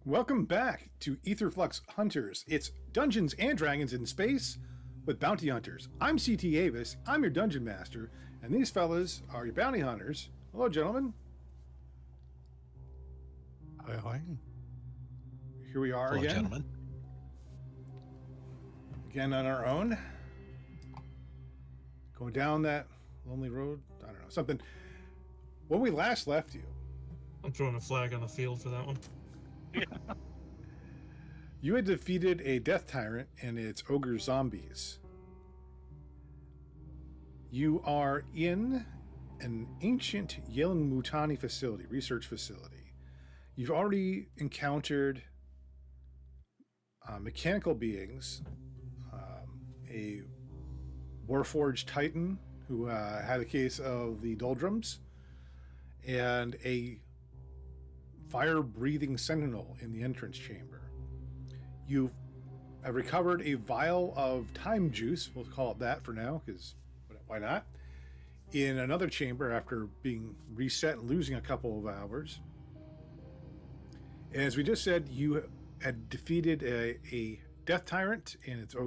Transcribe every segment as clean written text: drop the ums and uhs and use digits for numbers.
Welcome back to Etherflux Hunters. It's Dungeons and Dragons in space with bounty hunters. I'm CT Avis, I'm your dungeon master, and these fellas are your bounty hunters. Hello, gentlemen. Hi, hi. Here we are Hello, again. gentlemen. Again on our own. Going down that lonely road. I don't know, something. When we last left you, I'm throwing a flag on the field for that one. you had defeated a death tyrant and its ogre zombies. You are in an ancient Yelin-Mutani facility, research facility. You've already encountered mechanical beings, a Warforged Titan who had a case of the doldrums, and a fire-breathing sentinel in the entrance chamber. You have recovered a vial of time juice, we'll call it that for now, because why not, in another chamber after being reset and losing a couple of hours. And as we just said, you had defeated a death tyrant and its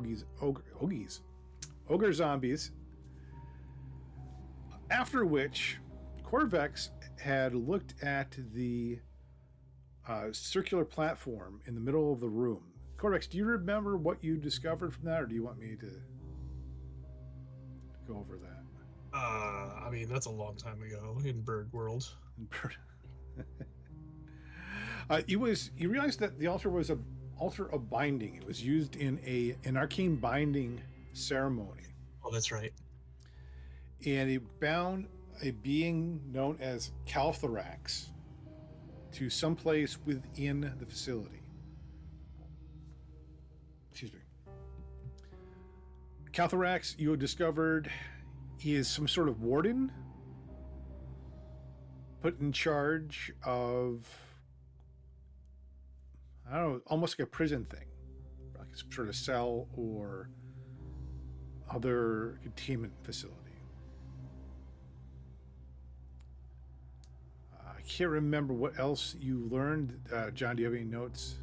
ogre zombies, after which Corvex had looked at the circular platform in the middle of the room. Corvex, do you remember what you discovered from that, or do you want me to go over that? I mean, that's a long time ago in Bird World. You realized that the altar was an altar of binding. It was used in an arcane binding ceremony. Oh, that's right. And it bound a being known as Calthorax to someplace within the facility. Excuse me. Calthorax, you discovered, is some sort of warden put in charge of, I don't know, almost like a prison thing, like some sort of cell or other containment facility. I can't remember what else you learned. John, do you have any notes?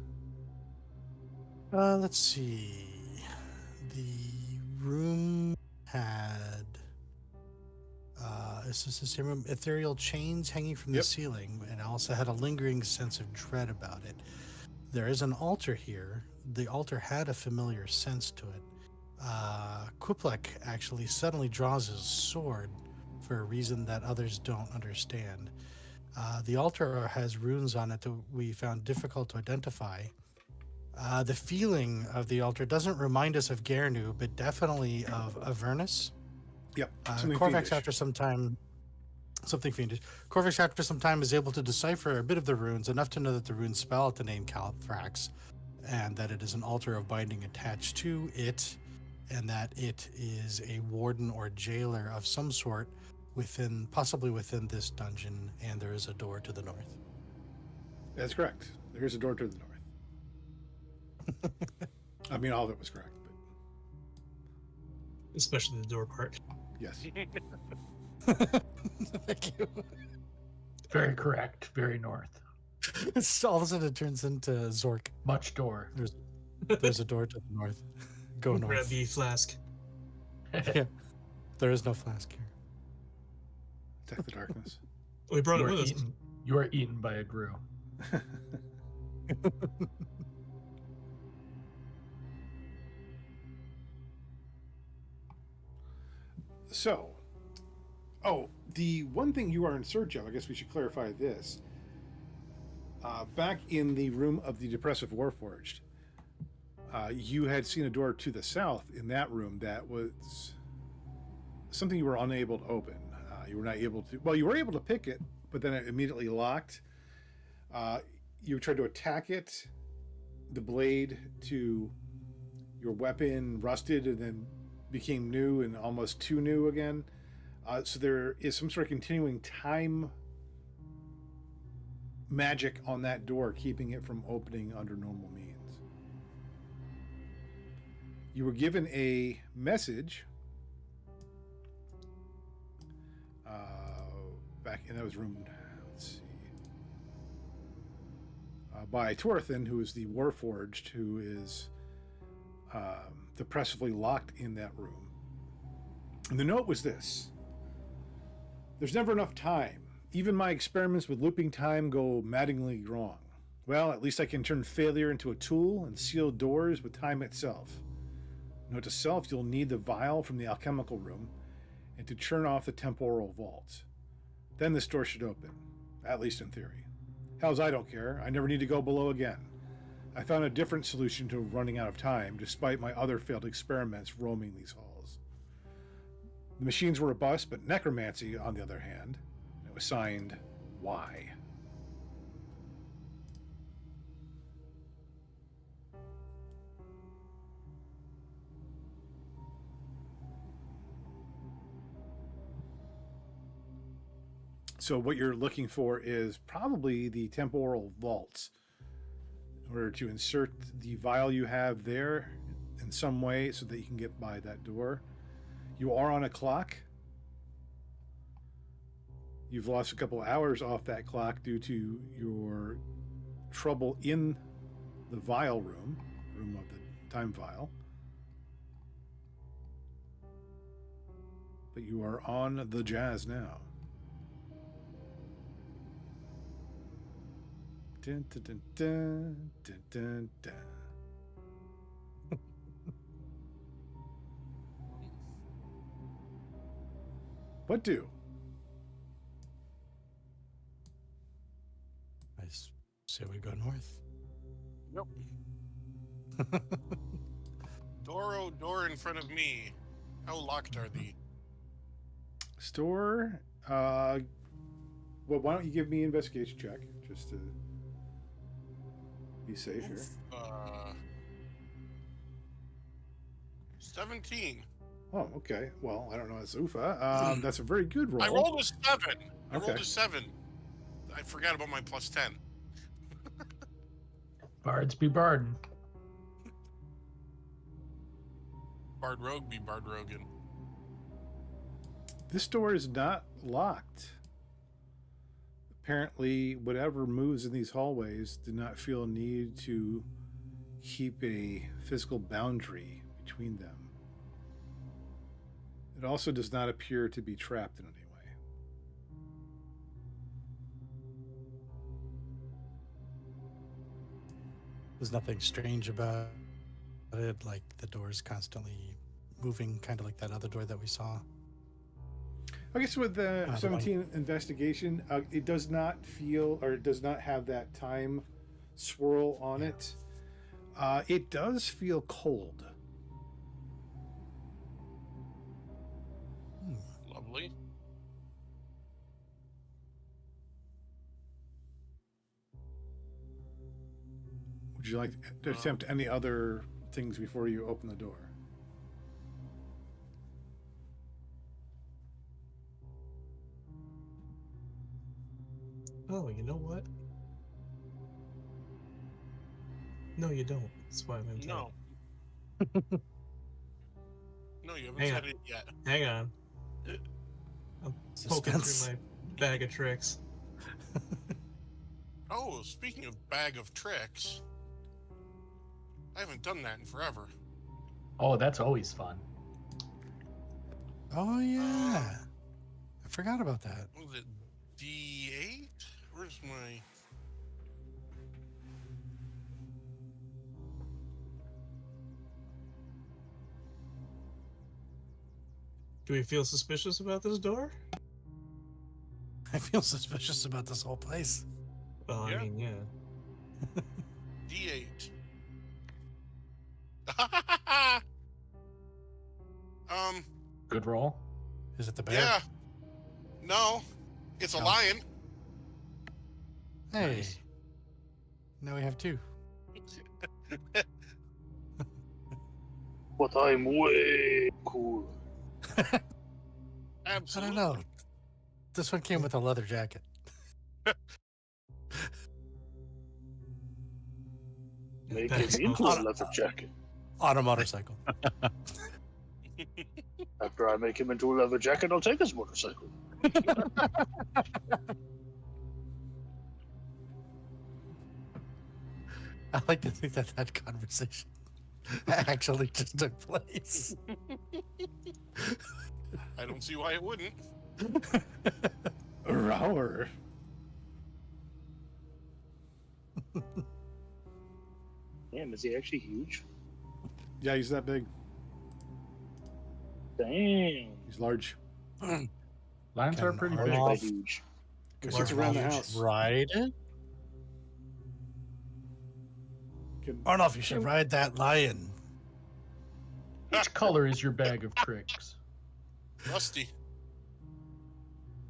Let's see. The room had, is this the same room? Ethereal chains hanging from the ceiling, and also had a lingering sense of dread about it. There is an altar here. The altar had a familiar sense to it. Kuplek actually suddenly draws his sword for a reason that others don't understand. The altar has runes on it that we found difficult to identify. The feeling of the altar doesn't remind us of Gernu, but definitely of Avernus. Yep. Corvax, after some time, something fiendish. Corvax, after some time, is able to decipher a bit of the runes, enough to know that the runes spell out the name Calthrax, and that it is an altar of binding attached to it, and that it is a warden or jailer of some sort possibly within this dungeon, and there is a door to the north. That's correct. There is a door to the north. I mean, all of it was correct, but Especially the door part. yes. Thank you. Very correct. Very north. All of a sudden it turns into Zork. Much door. There's a door to the north. Go Grab north. the flask. Yeah. There is no flask here. Attack the darkness. We brought it with us. You are eaten by a grue. So, the one thing you are in search of, I guess we should clarify this. Back in the room of the Depressive Warforged, you had seen a door to the south in that room that was something you were unable to open. You were not able to, well, you were able to pick it, but then it immediately locked. You tried to attack it. The blade to your weapon rusted and then became new and almost too new again. So there is some sort of continuing time magic on that door, keeping it from opening under normal means. You were given a message back in, that was room, let's see. by Torthin, who is the Warforged, who is depressively locked in that room. And the note was this: "There's never enough time. Even my experiments with looping time go maddeningly wrong. Well, at least I can turn failure into a tool and seal doors with time itself. Note to self, you'll need the vial from the alchemical room and to turn off the temporal vault. Then this door should open, at least in theory. Hells, I don't care. I never need to go below again. I found a different solution to running out of time, despite my other failed experiments roaming these halls. The machines were a bust, but necromancy, on the other hand, it was signed Y." So what you're looking for is probably the temporal vaults in order to insert the vial you have there in some way so that you can get by that door. You are on a clock. You've lost a couple hours off that clock due to your trouble in the vial room of the time vial. But you are on the jazz now. Dun, dun, dun, dun, dun, dun, dun. What do? I say we go north. Nope. Door in front of me. How locked are thee? Store. Well, why don't you give me an investigation check just to be safe here. 17. Oh, okay. Well, I don't know. It's Ufa. That's a very good roll. I rolled a 7. I Okay. rolled a 7. I forgot about my plus 10. Bards be barding. Bard Rogue be Bard Rogan. This door is not locked. Apparently, whatever moves in these hallways did not feel a need to keep a physical boundary between them. It also does not appear to be trapped in any way. There's nothing strange about it, like the door's constantly moving, kind of like that other door that we saw. I guess with the The 17 investigation, it does not feel, or it does not have that time swirl on it. It does feel cold. Lovely. Would you like to attempt any other things before you open the door? Oh, you know what? No, you don't. That's why I'm in. No. No, you haven't Hang said on. it yet. Hang on. I'm poking Suspense. through my bag of tricks. Oh, speaking of bag of tricks, I haven't done that in forever. Oh, that's always fun. Oh yeah, I forgot about that. What was it? D8? Where's my... Do we feel suspicious about this door? I feel suspicious about this whole place. Well, Yeah. I mean, yeah. D8. Good roll. Is it the bear? Yeah. No, it's a No. lion. Hey. Nice. Now we have two. But I'm way cool. I Absolutely. don't know. This one came with a leather jacket. Make Thanks, him into a I'll- leather jacket. On a motorcycle. After I make him into a leather jacket, I'll take his motorcycle. I like to think that that conversation actually just took place. I don't see why it wouldn't. Rower. Damn, is he actually huge? Yeah, he's that big. Damn. He's large. Lions Can are an pretty arm big. off- By huge. Goes Large around the enough house. Ride it? Can- Arnold, you should ride that lion. Which color is your bag of tricks? Rusty.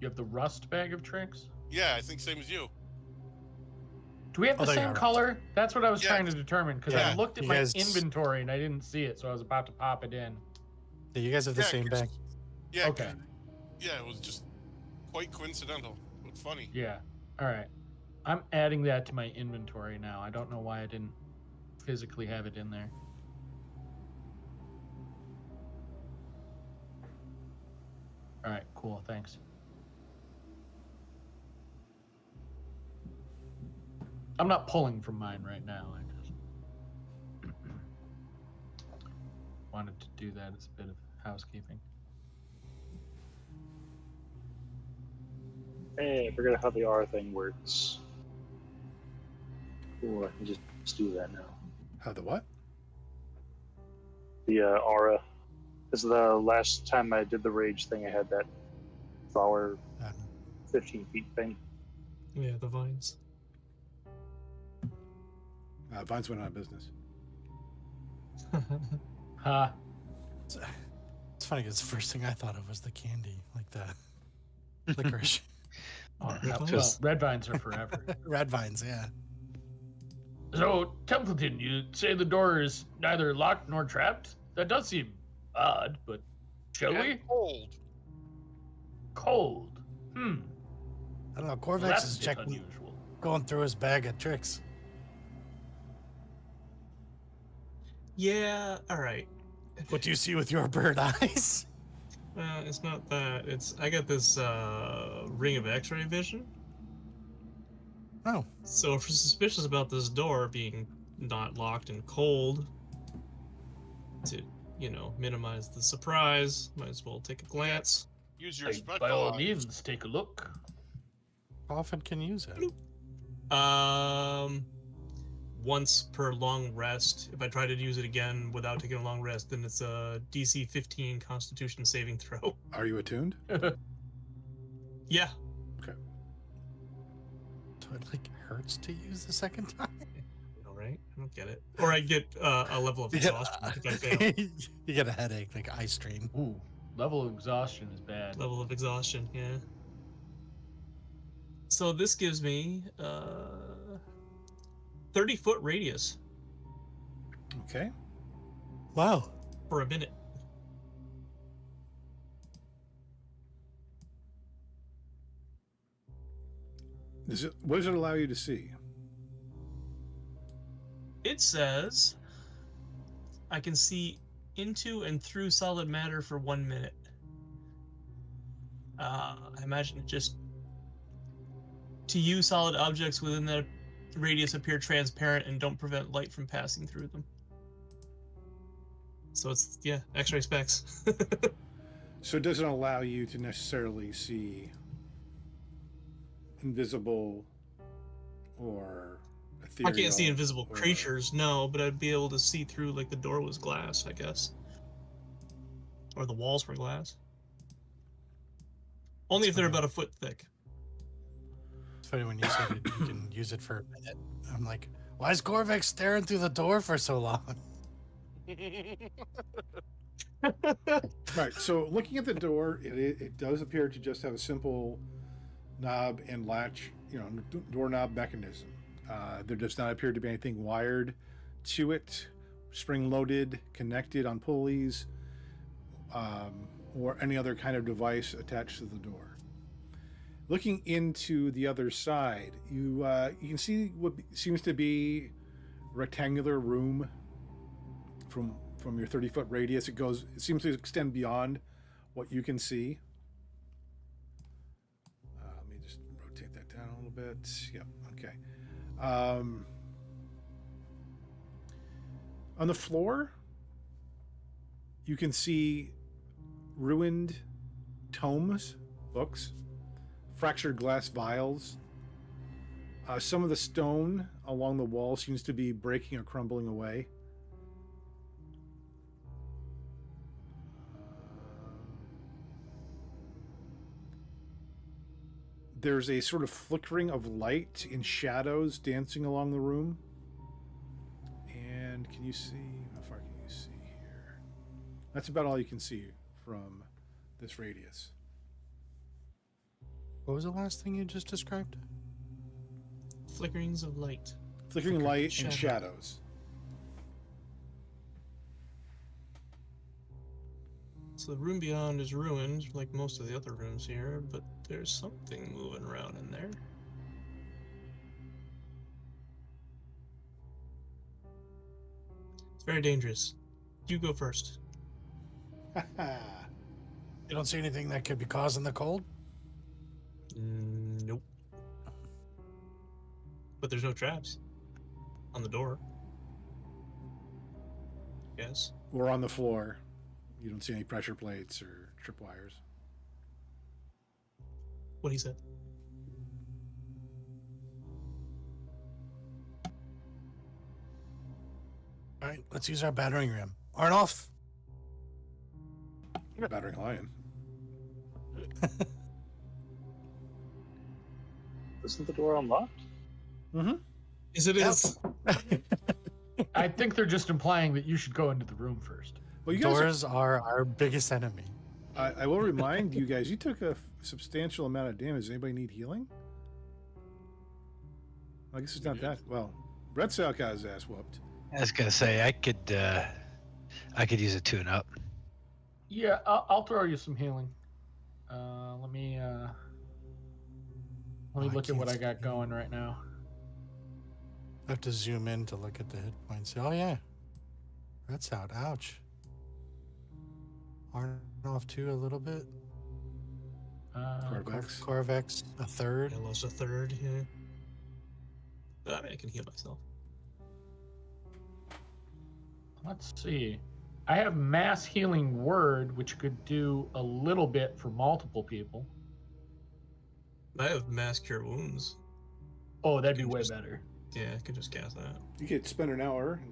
You have the rust bag of tricks? Yeah, I think same as you. Do we have Oh, the there you same are. color? That's what I was Yeah. trying to determine because Yeah. I looked at You my guys- inventory and I didn't see it, so I was about to pop it in. Yeah, you guys have the Yeah, same 'cause- bag. Yeah. Okay. Yeah, it was just quite coincidental, but funny. Yeah. All right. I'm adding that to my inventory now. I don't know why I didn't physically have it in there. All right. Cool. Thanks. I'm not pulling from mine right now. I just wanted to do that as a bit of housekeeping. Hey, I forgot how the R thing works. Ooh, I can just do that now. How the what? The aura. This is the last time I did the rage thing. I had that flower Uh, 15 feet thing. Yeah, the vines. Vines went out of business. Ha. It's funny because the first thing I thought of was the candy, like the licorice. Oh, Red well, vines. red vines are forever. Red vines, yeah. So, Templeton, you say the door is neither locked nor trapped? That does seem odd, but shall we? And cold. Cold. I don't know. Well, Corvex that's is a bit checking, unusual. going through his bag of tricks. Yeah, alright. What do you see with your bird eyes? It's not that. It's I got this ring of X-ray vision. Oh, So if you're suspicious about this door being not locked and cold, to minimize the surprise, might as well take a glance. Use your By spectral all eyes. means, take a look. how often can you use it? Once per long rest. If I try to use it again without taking a long rest, then it's a DC 15 Constitution saving throw. Are you attuned? Yeah. So it like hurts to use the second time. All right. I don't get it. Or I get a level of exhaustion if I fail. You get a headache, like eye strain. Ooh, level of exhaustion is bad. Level of exhaustion, yeah. So this gives me 30-foot radius Okay. Wow. for a minute. What does it allow you to see? It says I can see into and through solid matter for 1 minute. I imagine it just to you, solid objects within that radius appear transparent and don't prevent light from passing through them. So it's X-ray specs. So it doesn't allow you to necessarily see invisible or I can't see ethereal invisible or- creatures, no, but I'd be able to see through like the door was glass, I guess, or the walls were glass. Only if they're about a foot thick. It's funny when you said it, you can use it for a minute. I'm like, why is Corvex staring through the door for so long? Right. So looking at the door, it does appear to just have a simple knob and latch, doorknob mechanism. There does not appear to be anything wired to it, spring-loaded, connected on pulleys, or any other kind of device attached to the door. Looking into the other side, you can see what seems to be a rectangular room from your 30-foot radius. It seems to extend beyond what you can see. Let me just rotate that down a little bit. Yep. Okay. On the floor, you can see ruined tomes, books, fractured glass vials. Some of the stone along the wall seems to be breaking or crumbling away. There's a sort of flickering of light in shadows dancing along the room. And can you see? How far can you see here? That's about all you can see from this radius. What was the last thing you just described? Flickerings of light. Flickering light and shadows. So the room beyond is ruined, like most of the other rooms here, but there's something moving around in there. It's very dangerous. You go first. You don't see anything that could be causing the cold? Nope. But there's no traps on the door. Yes. Or on the floor. You don't see any pressure plates or tripwires. What he said. All right, let's use our battering ram. Arnoff! Battering lion. Isn't the door unlocked? Mm-hmm. Yes, it is. I think they're just implying that you should go into the room first. Well, you guys Doors are our biggest enemy. I will remind you guys, you took a substantial amount of damage. Does anybody need healing? I guess it's not that. Well, Brett Sal got his ass whooped. I was gonna say I could use a tune-up. Yeah, I'll throw you some healing. Let me look at what I got going right now. I have to zoom in to look at the hit points. Oh, yeah. That's out. Ouch. Arnoff too a little bit. Corvex. Corvex a third. I lost a third, yeah. But I mean, I can heal myself. Let's see. I have mass healing word, which could do a little bit for multiple people. I have mass cure wounds. Oh, that'd be way better. Yeah, I could just cast that. You could spend an hour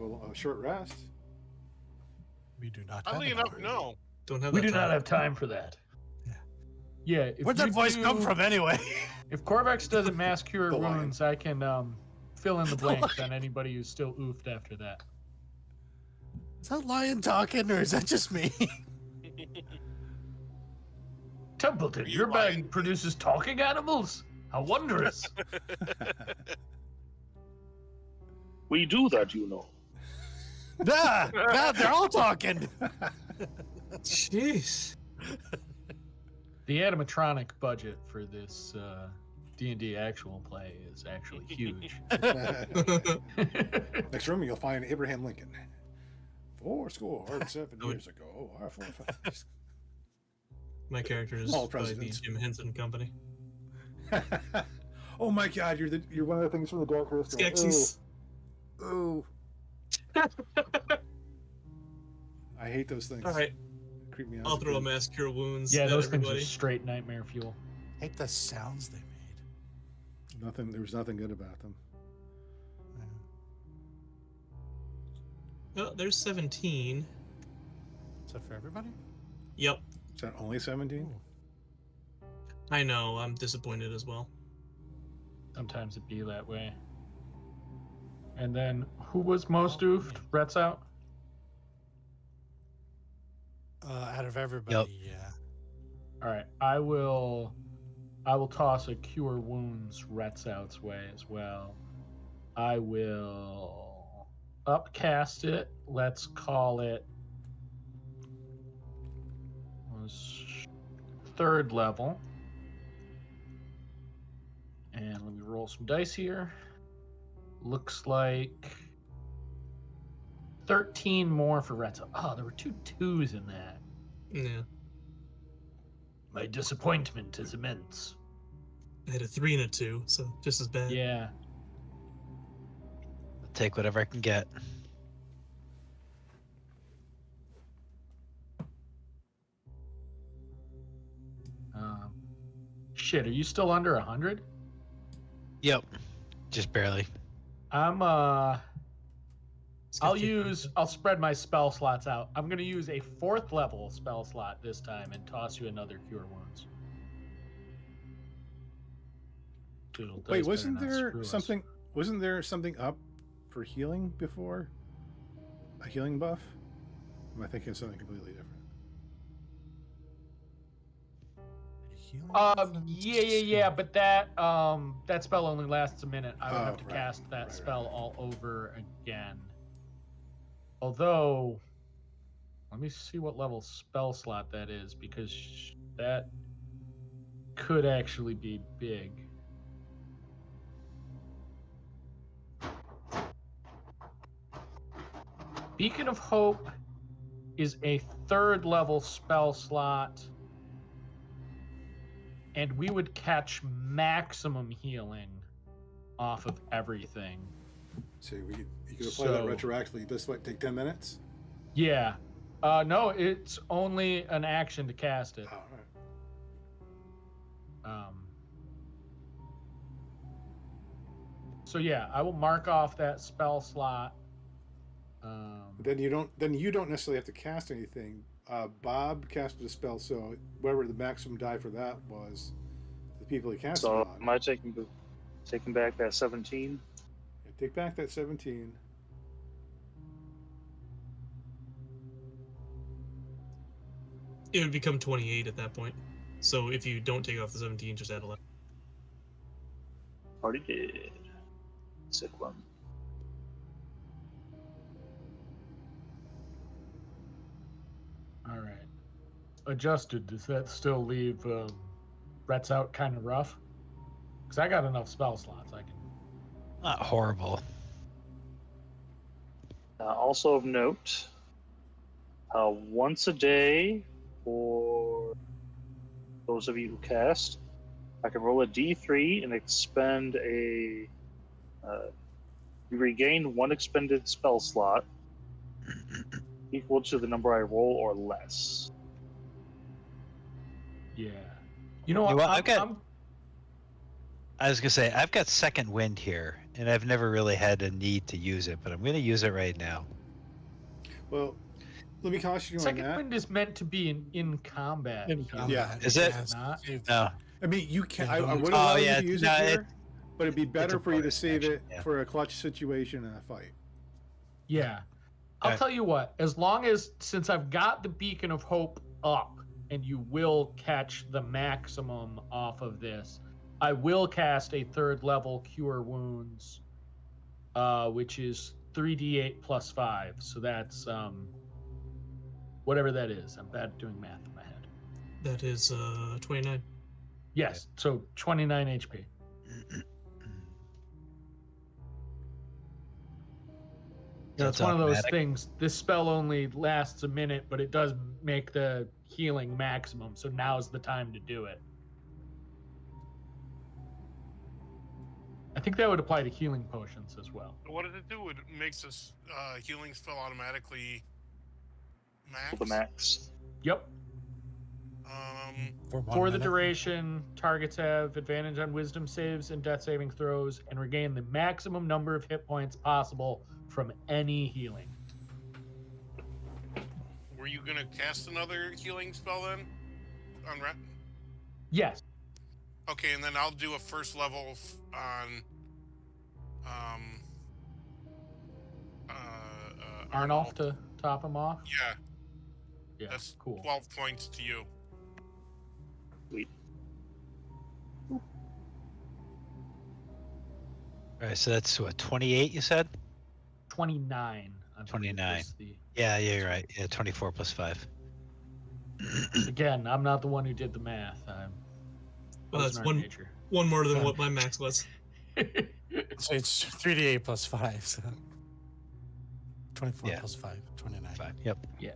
of a short rest. We do not have Oddly an enough, hour. no. Don't have We that do not time. have time for that. Yeah. Yeah. If Where'd that you voice do- come from anyway? If Corvex doesn't mass cure The lion. wounds, I can fill in the The blanks lion. on anybody who's still oofed after that. Is that lion talking or is that just me? Templeton, You your bag lion. produces talking animals? How wondrous. We do that, you know. Nah, they're all talking. Jeez. The animatronic budget for this D&D actual play is actually huge. Next room, you'll find Abraham Lincoln. 7 years ago. Our forefathers. My character is All by the presidents. Jim Henson Company. Oh my God! You're one of the things from the Dark Crystal. Skeksis. Ooh. I hate those things. All right, Creep me out. I'll throw a mass cure wounds. Yeah, at those everybody. things are straight nightmare fuel. Hate the sounds they made. Nothing. There was nothing good about them. Yeah. Oh, there's 17. Is that for everybody? Yep, Is that only 17? Ooh. I know. I'm disappointed as well. Sometimes it be that way. And then, who was most oofed? Brett's out? Out of everybody, yeah. All right, I will toss a cure wounds Rhett's out's way as well. I will upcast it. Let's call it was 3rd level. And let me roll some dice here. Looks like 13 more for Rhett's. Oh, there were 2 2s in that. Yeah, My disappointment is immense. I had a 3 and a 2, so just as bad. Yeah. I'll take whatever I can get. Shit, are you still under 100? Yep. Just barely. I'll spread my spell slots out. I'm gonna use a 4th level spell slot this time and toss you another Cure Wounds. Little Wait, dice wasn't better not there screw us. something? Wasn't there something up for healing before? A healing buff? Am I thinking of something completely different? Healing Yeah, but that spell only lasts a minute. I would Oh, have to right, cast that right, spell right. all over again. Although, let me see what level spell slot that is, because that could actually be big. Beacon of Hope is a 3rd level spell slot, and we would catch maximum healing off of everything. So you could apply that retroactively. Does what take 10 minutes? Yeah. No, it's only an action to cast it. Oh, all right. So yeah, I will mark off that spell slot. Then you don't necessarily have to cast anything. Bob casted a spell, so whatever the maximum die for that was, the people he cast it So on. am I taking back that 17? Yeah, take back that 17. It would become 28 at that point. So if you don't take off the 17, just add 11. Already did. Sick one. All right. Adjusted. Does that still leave Brett's out kind of rough? Because I got enough spell slots. I can. Not horrible. Also of note, once a day for those of you who cast, I can roll a d3 and expend a. You regain 1 expended spell slot equal to the number I roll or less. Yeah. You know You what? know what, I was gonna say I've got second wind here, and I've never really had a need to use it, but I'm gonna use it right now. Well, let me caution you Second on that. wind is meant to be in combat. In combat. Yeah. Is it? Yes. Not. No. I mean, you can. Yeah, I don't- would allow yeah, you to use no, it here, but it'd be better a for you to bonus save action, it yeah. for a clutch situation in a fight. Yeah. I'll Okay. tell you what, since I've got the Beacon of Hope up, and you will catch the maximum off of this, I will cast a 3rd level Cure Wounds, which is 3d8 plus 5. So that's whatever that is. I'm bad at doing math in my head. That is 29. Yes, so 29 HP. You know, That's it's one of those automatic. things. This spell only lasts a minute, but it does make the healing maximum. So now's the time to do it. I think that would apply to healing potions as well. What does it do? It makes this healing spell automatically max. The max. Yep. For For the duration, targets have advantage on wisdom saves and death saving throws and regain the maximum number of hit points possible from any healing. Were you gonna cast another healing spell then? On Rat? Yes. Okay, and then I'll do a first level on Arnulf to top him off. Yeah, Yeah, that's cool. 12 points to you. Sweet. All right, so that's what, 28 you said? 29. I believe 29. was the- Yeah, you're right. Yeah, 24 plus 5. Again, I'm not the one who did the math. Well, that's wasn't our one nature. one more than what my max was. So it's 3d8 plus 5. So 24 Yeah. plus 5, 29. 5. Yep. Yeah.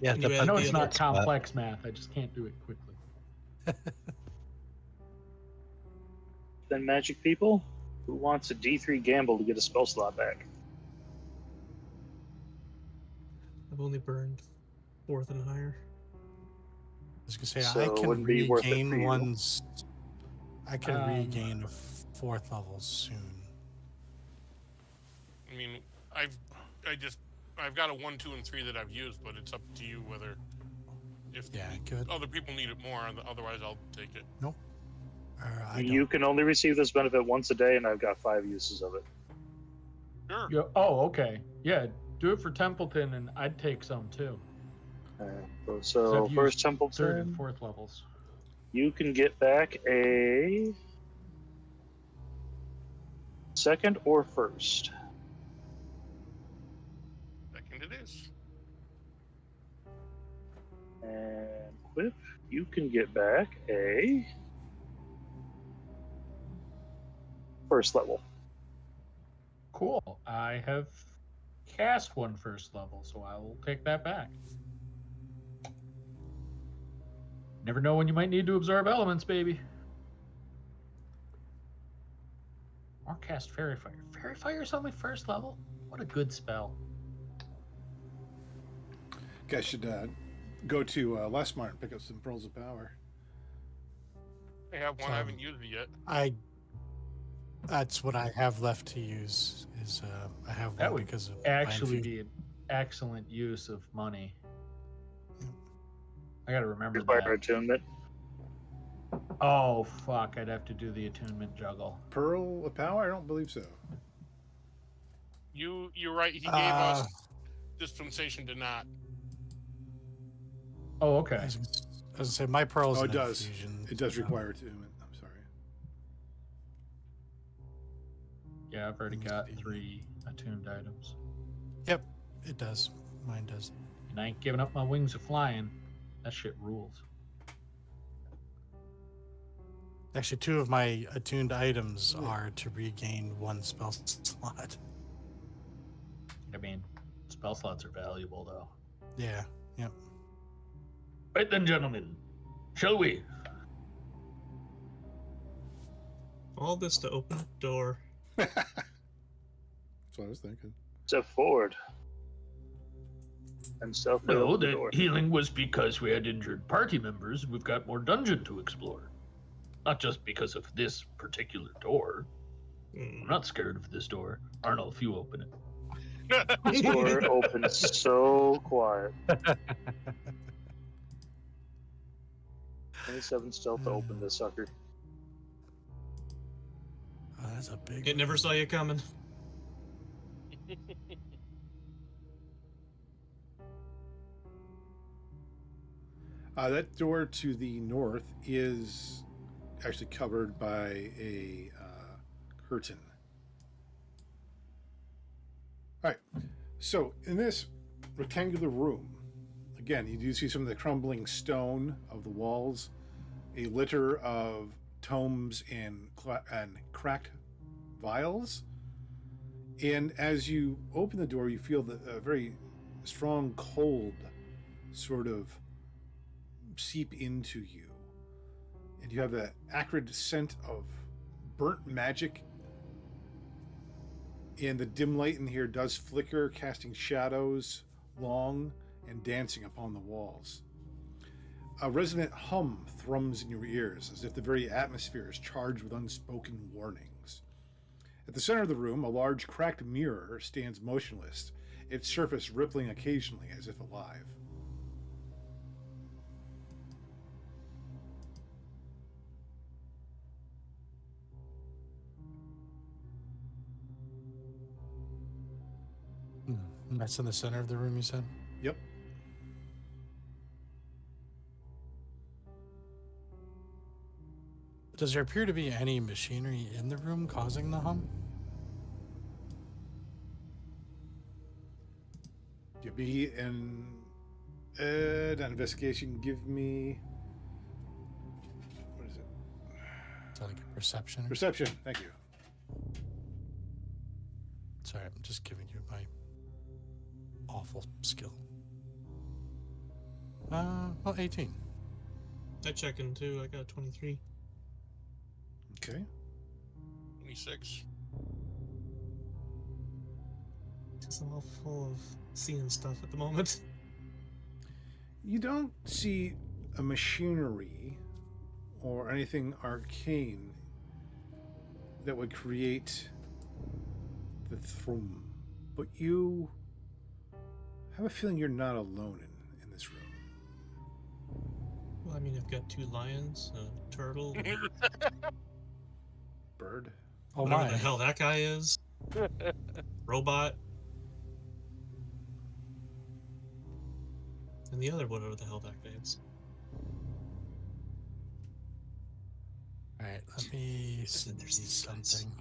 Yeah, And you the- add I know the it's other not complex math. I just can't do it quickly. Then magic people, who wants a D3 gamble to get a spell slot back? I've only burned 4th and higher. was gonna say So I it can wouldn't be worth it for regain you. one's. I can regain a 4th level soon. I mean, I've got a 1, 2, and 3 that I've used, but it's up to you whether if Good. other people need it more. Otherwise, I'll take it. Nope. You can only receive this benefit once a day, and I've got 5 uses of it. Sure. Oh, okay. Yeah, do it for Templeton, and I'd take some too. So I've first used Templeton, 3rd and 4th levels. you can get back a 2nd or 1st. 2nd it is. And Quip, you can get back a 1st level. Cool. I have cast 1 1st level, so I will take that back. Never know when you might need to absorb elements, baby. Or cast Fairy Fire. Fairy Fire's only 1st level? What a good spell. Guys should go to Lesmar and pick up some Pearls of Power. I have one. I haven't used it yet. That's what I have left to use. Is I have That one would because of actually be an excellent use of money. I gotta remember Fire that. attunement. Oh, fuck. I'd have to do the attunement juggle. Pearl of Power? I don't believe so. You're right. He gave us dispensation to not. Oh, okay. I was gonna say my pearls. Oh, it does. It does require attunement. I'm sorry. Yeah, I've already got 3 attuned items. Yep, it does. Mine does. And I ain't giving up my wings of flying. That shit rules. Actually, 2 of my attuned items are to regain 1 spell slot. I mean, spell slots are valuable, though. Yeah. Yep. Right then, gentlemen. Shall we? All this to open a door. That's what I was thinking. Step forward. And stealthily No, open the that door. healing was because we had injured party members. We've got more dungeon to explore. Not just because of this particular door. I'm not scared of this door. Arnold, if you open it. This door opens so quiet. 27 stealth to open this sucker. Oh, that's a big. It never saw you coming. That door to the north is actually covered by a curtain. All right. So in this rectangular room, again, you do see some of the crumbling stone of the walls, a litter of tomes and cracked vials. And as you open the door, you feel a very strong cold sort of seep into you. And you have the acrid scent of burnt magic. And the dim light in here does flicker, casting shadows long and dancing upon the walls. A resonant hum thrums in your ears, as if the very atmosphere is charged with unspoken warnings. At the center of the room, a large cracked mirror stands motionless, its surface rippling occasionally as if alive. That's in the center of the room, you said? Yep. Does there appear to be any machinery in the room causing the hum? You be an investigation. Give me. What is it? Is that like a perception? Perception. Thank you. Sorry, I'm just giving you my awful skill. Well, 18. I check in too. I got 23. Okay. 26. Just I'm all full of seeing stuff at the moment. You don't see a machinery or anything arcane that would create the thrum. But you have a feeling you're not alone in this room. Well, I mean, I've got 2 lions, a turtle, Bird? Oh whatever my. the hell that guy is. Robot. And the other whatever the hell that guy is. All right, let me see then there's these guys. something.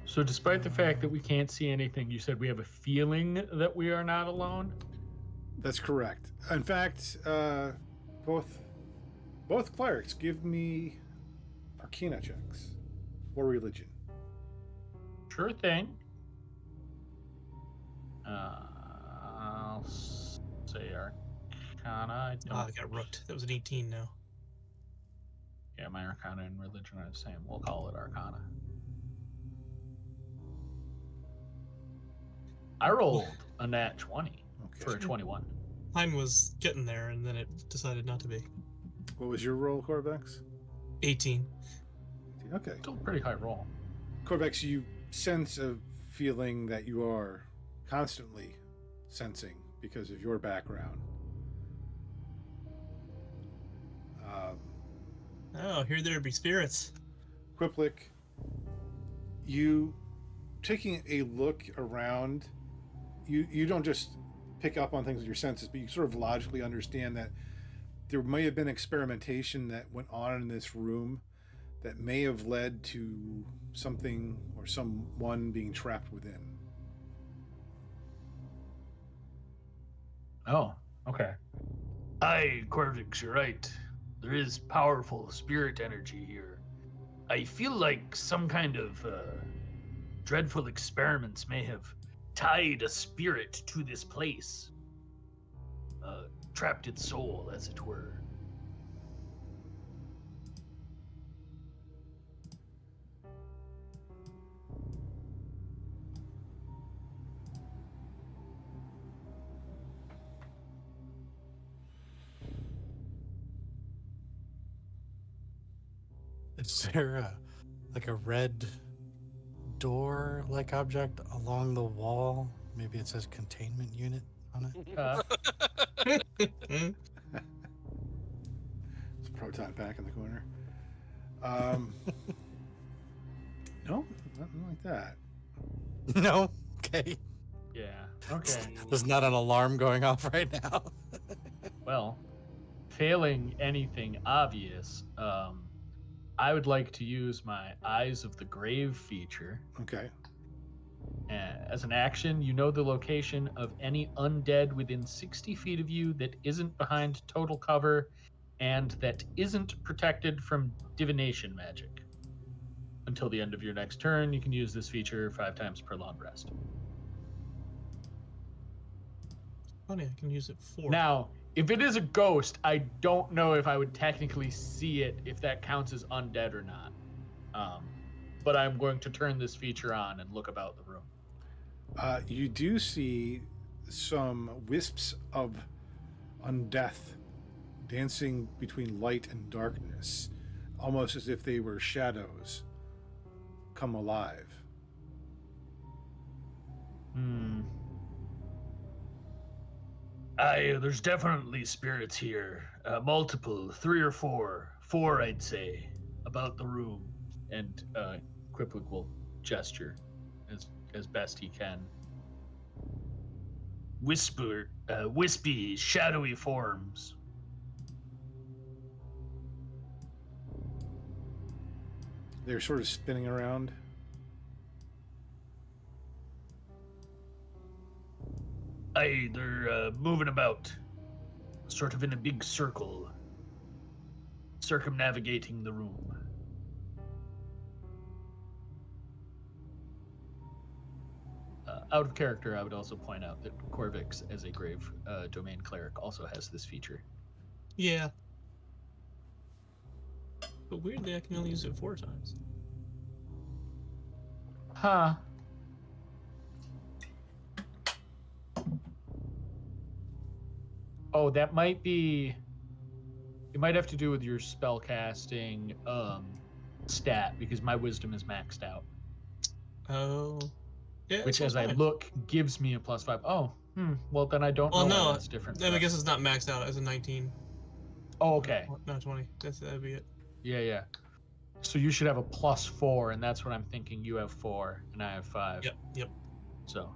So, despite the fact that we can't see anything, you said we have a feeling that we are not alone. That's correct. In fact, both clerics give me Arcana checks or religion. Sure thing. I'll say Arcana. I don't. I got rooked. That was an 18 now. Yeah, my Arcana and religion are the same. We'll call it Arcana. I rolled a nat 20 for a 21. Mine was getting there, and then it decided not to be. What was your roll, Corvex? 18. Okay. Still a pretty high roll. Corvex, you sense a feeling that you are constantly sensing because of your background. Oh, here there be spirits. Quiplik, you taking a look around, you don't just pick up on things with your senses, but you sort of logically understand that there may have been experimentation that went on in this room that may have led to something or someone being trapped within. Oh, okay. Aye, Corvix, you're right. There is powerful spirit energy here. I feel like some kind of dreadful experiments may have tied a spirit to this place. Trapped its soul, as it were. Is there like a red door-like object along the wall? Maybe it says containment unit on it. It's a proton pack in the corner. No, nothing like that. No? Okay. Yeah. Okay. There's not an alarm going off right now. Well, failing anything obvious, I would like to use my Eyes of the Grave feature. Okay. As an action, you know the location of any undead within 60 feet of you that isn't behind total cover and that isn't protected from divination magic. Until the end of your next turn, you can use this feature 5 times per long rest. Funny, I can use it 4. Now, if it is a ghost, I don't know if I would technically see it, if that counts as undead or not. But I'm going to turn this feature on and look about the room. You do see some wisps of undeath dancing between light and darkness, almost as if they were shadows come alive. Aye, there's definitely spirits here. Multiple, 3 or 4. 4, I'd say, about the room. And Quiplik will gesture as best he can. Wispy, shadowy forms. They're sort of spinning around. Aye, they're moving about, sort of in a big circle, circumnavigating the room. Out of character, I would also point out that Corvix, as a Grave Domain Cleric, also has this feature. Yeah. But weirdly, I can only use it 4 times. Huh. Oh, that might be. It might have to do with your spell casting stat because my wisdom is maxed out. Oh. Yeah. Which, so as I fine. look, gives me a +5. Oh, well then I don't Well, know why no. that's different. Then for I guess us. it's not maxed out as a 19. Oh, okay. No, 20. That'd be it. Yeah. So you should have a +4, and that's what I'm thinking. You have 4, and I have 5. Yep. So.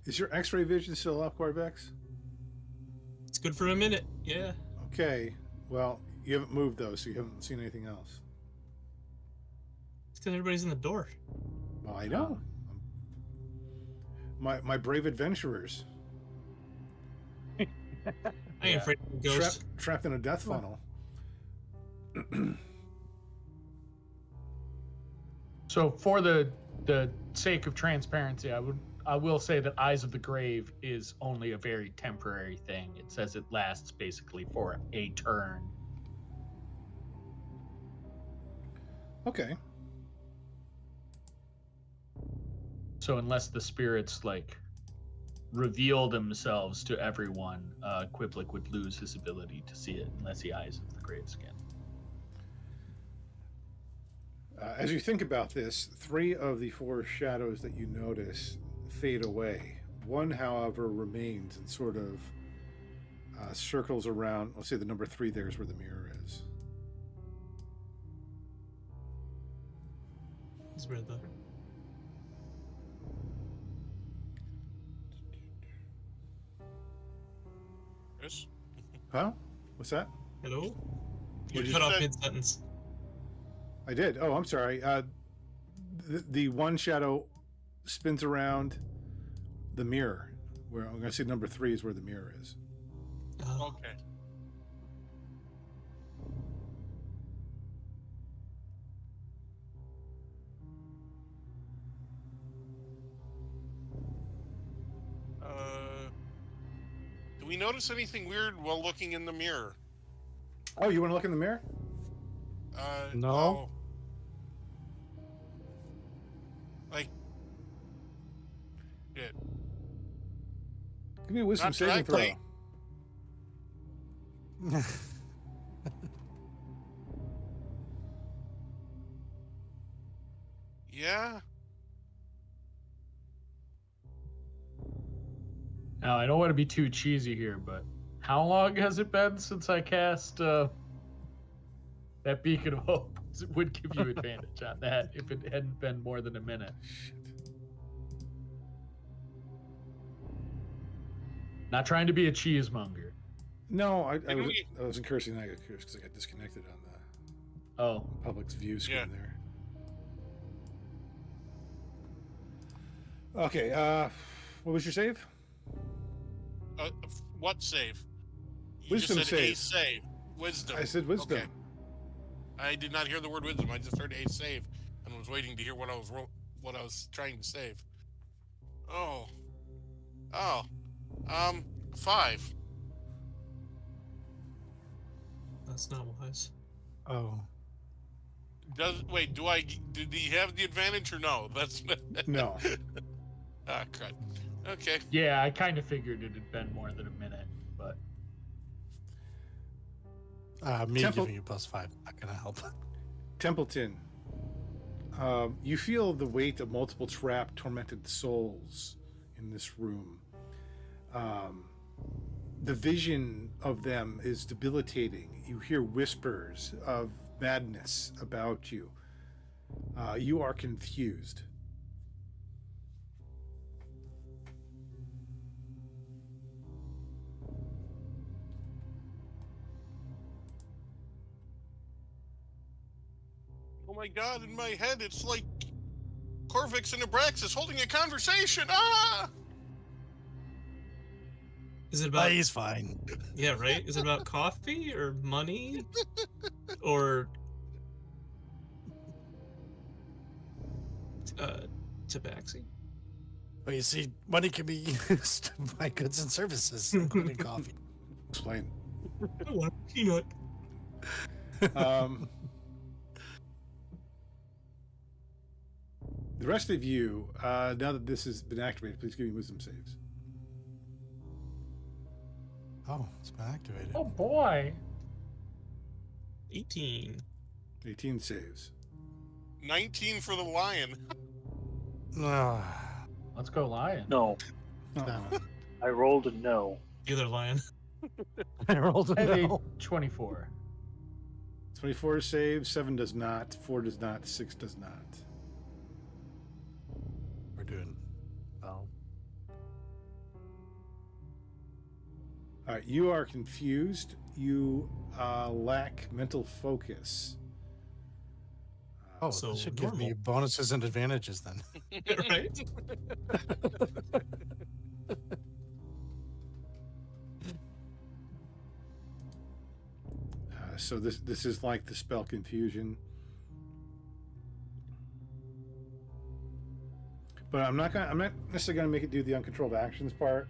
Is your X-ray vision still up, Corvex? It's good for a minute. Yeah. Okay. Well, you haven't moved though, so you haven't seen anything else. It's because everybody's in the door. Well, I know. My brave adventurers I ain't afraid of a ghost. trapped in a death funnel. So for the sake of transparency, I will say that Eyes of the Grave is only a very temporary thing. It says it lasts basically for a turn. Okay. So unless the spirits like reveal themselves to everyone, Quiblik would lose his ability to see it unless he Eyes of the Grave skin. As you think about this, 3 of the 4 shadows that you notice fade away. One, however, remains and sort of circles around. Let's say the number 3 there is where the mirror is. It's where the Chris? Huh? What's that? hello. You You cut off said- mid-sentence. I did. Oh, I'm sorry. The one shadow spins around the mirror. Where I'm going to say number 3 is where the mirror is. Okay. Do we notice anything weird while looking in the mirror? Oh, you want to look in the mirror? No. oh. Like, shit. Give me a wisdom Not saving throw. directly. Yeah. Now I don't want to be too cheesy here, but how long has it been since I cast that Beacon of Hope? It would give you advantage on that if it hadn't been more than a minute. Not trying to be a cheesemonger. No, I Didn't wasn't cursing. I got cursed because I got disconnected on the Oh, public's view screen Yeah. there. Okay, what was your save? What save? You Wisdom just said save. a save. Wisdom. I said wisdom. Okay. I did not hear the word wisdom. I just heard a save, and was waiting to hear what I was trying to save. Oh. 5. That's not wise. Oh. Did he have the advantage or no? That's No. Ah, crud. Okay. yeah, I kind of figured it had been more than a minute, but Me Temple- giving you +5 not gonna help. Templeton, you feel the weight of multiple trapped, tormented souls in this room. The vision of them is debilitating. You hear whispers of madness about you. You are confused. Oh my god, in my head it's like Corvix and Abraxas holding a conversation. Ah! Is it about? He's fine. Yeah, right. Is it about coffee or money or tabaxi? Well, you see, money can be used to buy goods and services, including coffee. Explain. I want a peanut. The rest of you, now that this has been activated, please give me wisdom saves. Oh, it's been activated. Oh boy. 18. 18 saves. 19 for the lion. Ah, Let's go lion. No, Uh-uh. I rolled a no. Either lion. I rolled I a have a no. 24. 24 saves, 7 does not, 4 does not, 6 does not. We're doing well. All right, you are confused. You lack mental focus. Oh, So this should give me normal. bonuses and advantages then. Right? So this is like the spell confusion. But I'm not necessarily gonna make it do the uncontrolled actions part.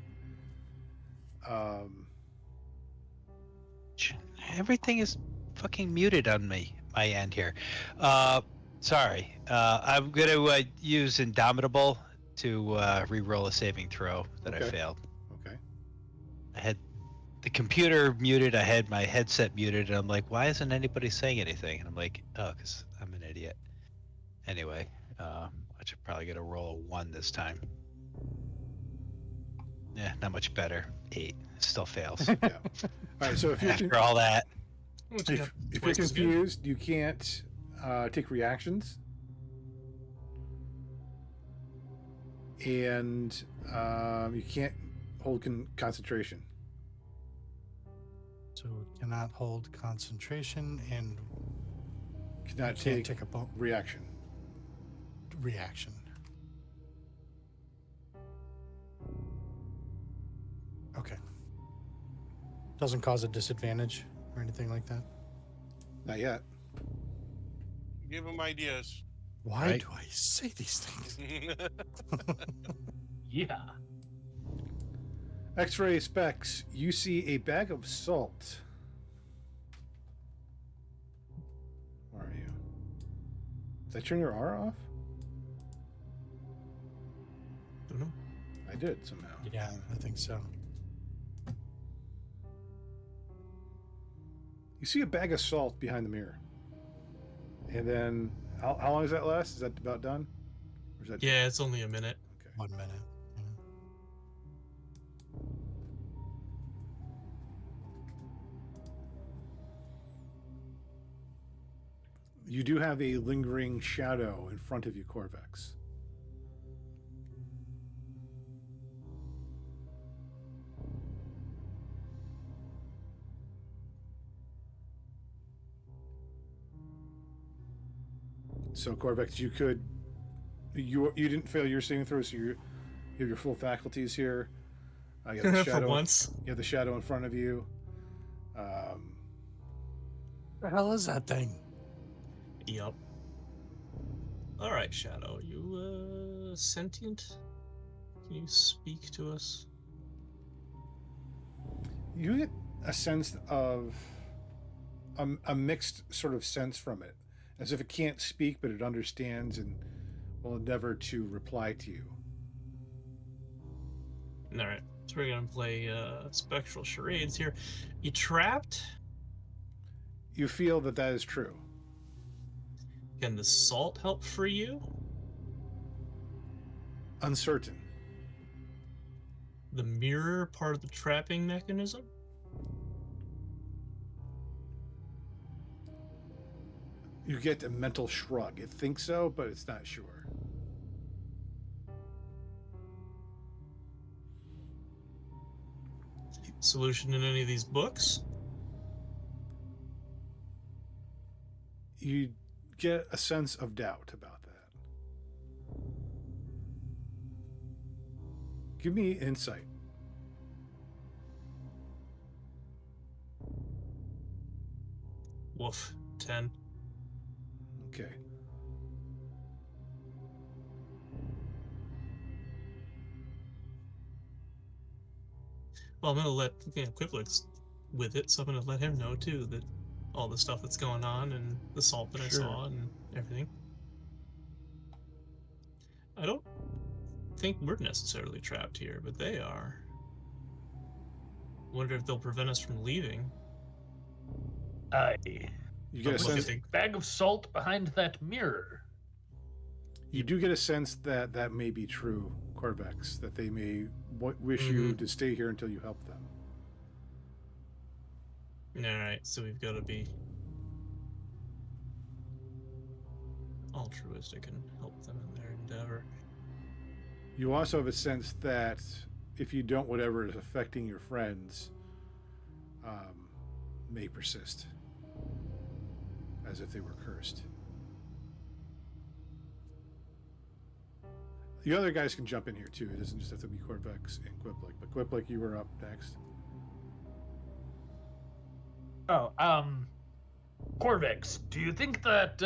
Everything is fucking muted on my end here. Sorry. I'm gonna use Indomitable to re-roll a saving throw that I Okay. failed. Okay. I had the computer muted. I had my headset muted, and I'm like, why isn't anybody saying anything? And I'm like, oh, because I'm an idiot. Anyway, I should probably get a roll of 1 this time. Yeah, not much better. 8 still fails. Yeah. All right. So if you're After all that, What you got? if you're Twice as good? confused, you can't take reactions, and you can't hold concentration. So we cannot hold concentration and Cannot can't take take a reaction. reaction. Okay. Doesn't cause a disadvantage or anything like that? Not yet. Give him ideas. Why Right. do I say these things? Yeah. X-ray specs. You see a bag of salt. Where are you? Did I turn your aura off? Don't know. I did somehow. Yeah, I think so. You see a bag of salt behind the mirror. And then, how long does that last? Is that about done? Or is that Yeah, it's only a minute. Okay. 1 minute. Yeah. You do have a lingering shadow in front of you, Corvex. So, Corvex, you didn't fail your saving throw, so you have your full faculties here. You have the For shadow. once. You have the shadow in front of you. The hell is that thing? Yup. All right, Shadow. You sentient? Can you speak to us? You get a sense of a mixed sort of sense from it, as if it can't speak, but it understands and will endeavor to reply to you. All right. So we're gonna play spectral charades here. You trapped? You feel that is true. Can the salt help free you? Uncertain. The mirror part of the trapping mechanism? You get a mental shrug. It thinks so, but it's not sure. Solution in any of these books? You get a sense of doubt about that. Give me insight. Woof. 10. Okay. Well, I'm gonna let Quicklicks with it, so I'm gonna let him know too that all the stuff that's going on and the salt that I Sure. saw and everything. I don't think we're necessarily trapped here, but they are. Wonder if they'll prevent us from leaving. You get a Look at sense. the- Bag of salt behind that mirror. You do get a sense that that may be true, Corvex. That they may wish you to stay here until you help them. Alright, so we've got to be altruistic and help them in their endeavor. You also have a sense that if you don't, whatever is affecting your friends may persist, as if they were cursed. The other guys can jump in here too. It doesn't just have to be Corvex and Quiplik. But Quiplik, you were up next. Oh, Corvex, do you think that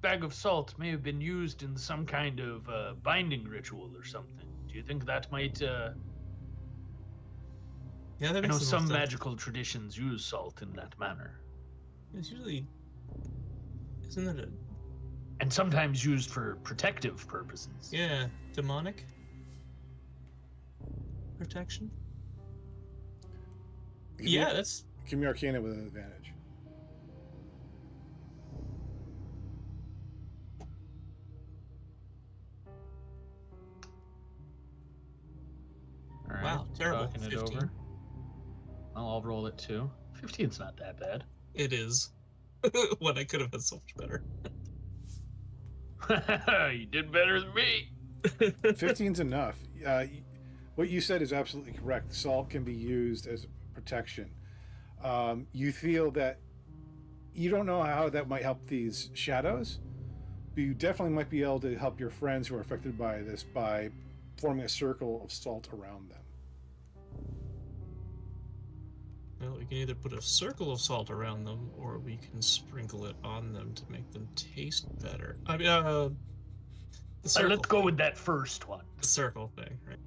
bag of salt may have been used in some kind of binding ritual or something? Do you think that might? Yeah, that I makes know the most some sense. magical traditions use salt in that manner, It's usually, isn't it a and sometimes used for protective purposes. demonic protection? Yeah, that's Give me Arcana with an advantage. All right, wow, terrible. talking it 15. over. I'll roll it too. 15's not that bad. It is. What I could have had so much better. You did better than me. 15's enough. What you said is absolutely correct. Salt can be used as protection. You feel that you don't know how that might help these shadows, but you definitely might be able to help your friends who are affected by this by forming a circle of salt around them. Well, we can either put a circle of salt around them, or we can sprinkle it on them to make them taste better. I mean, the circle. Let's go with that first one. The circle thing, right?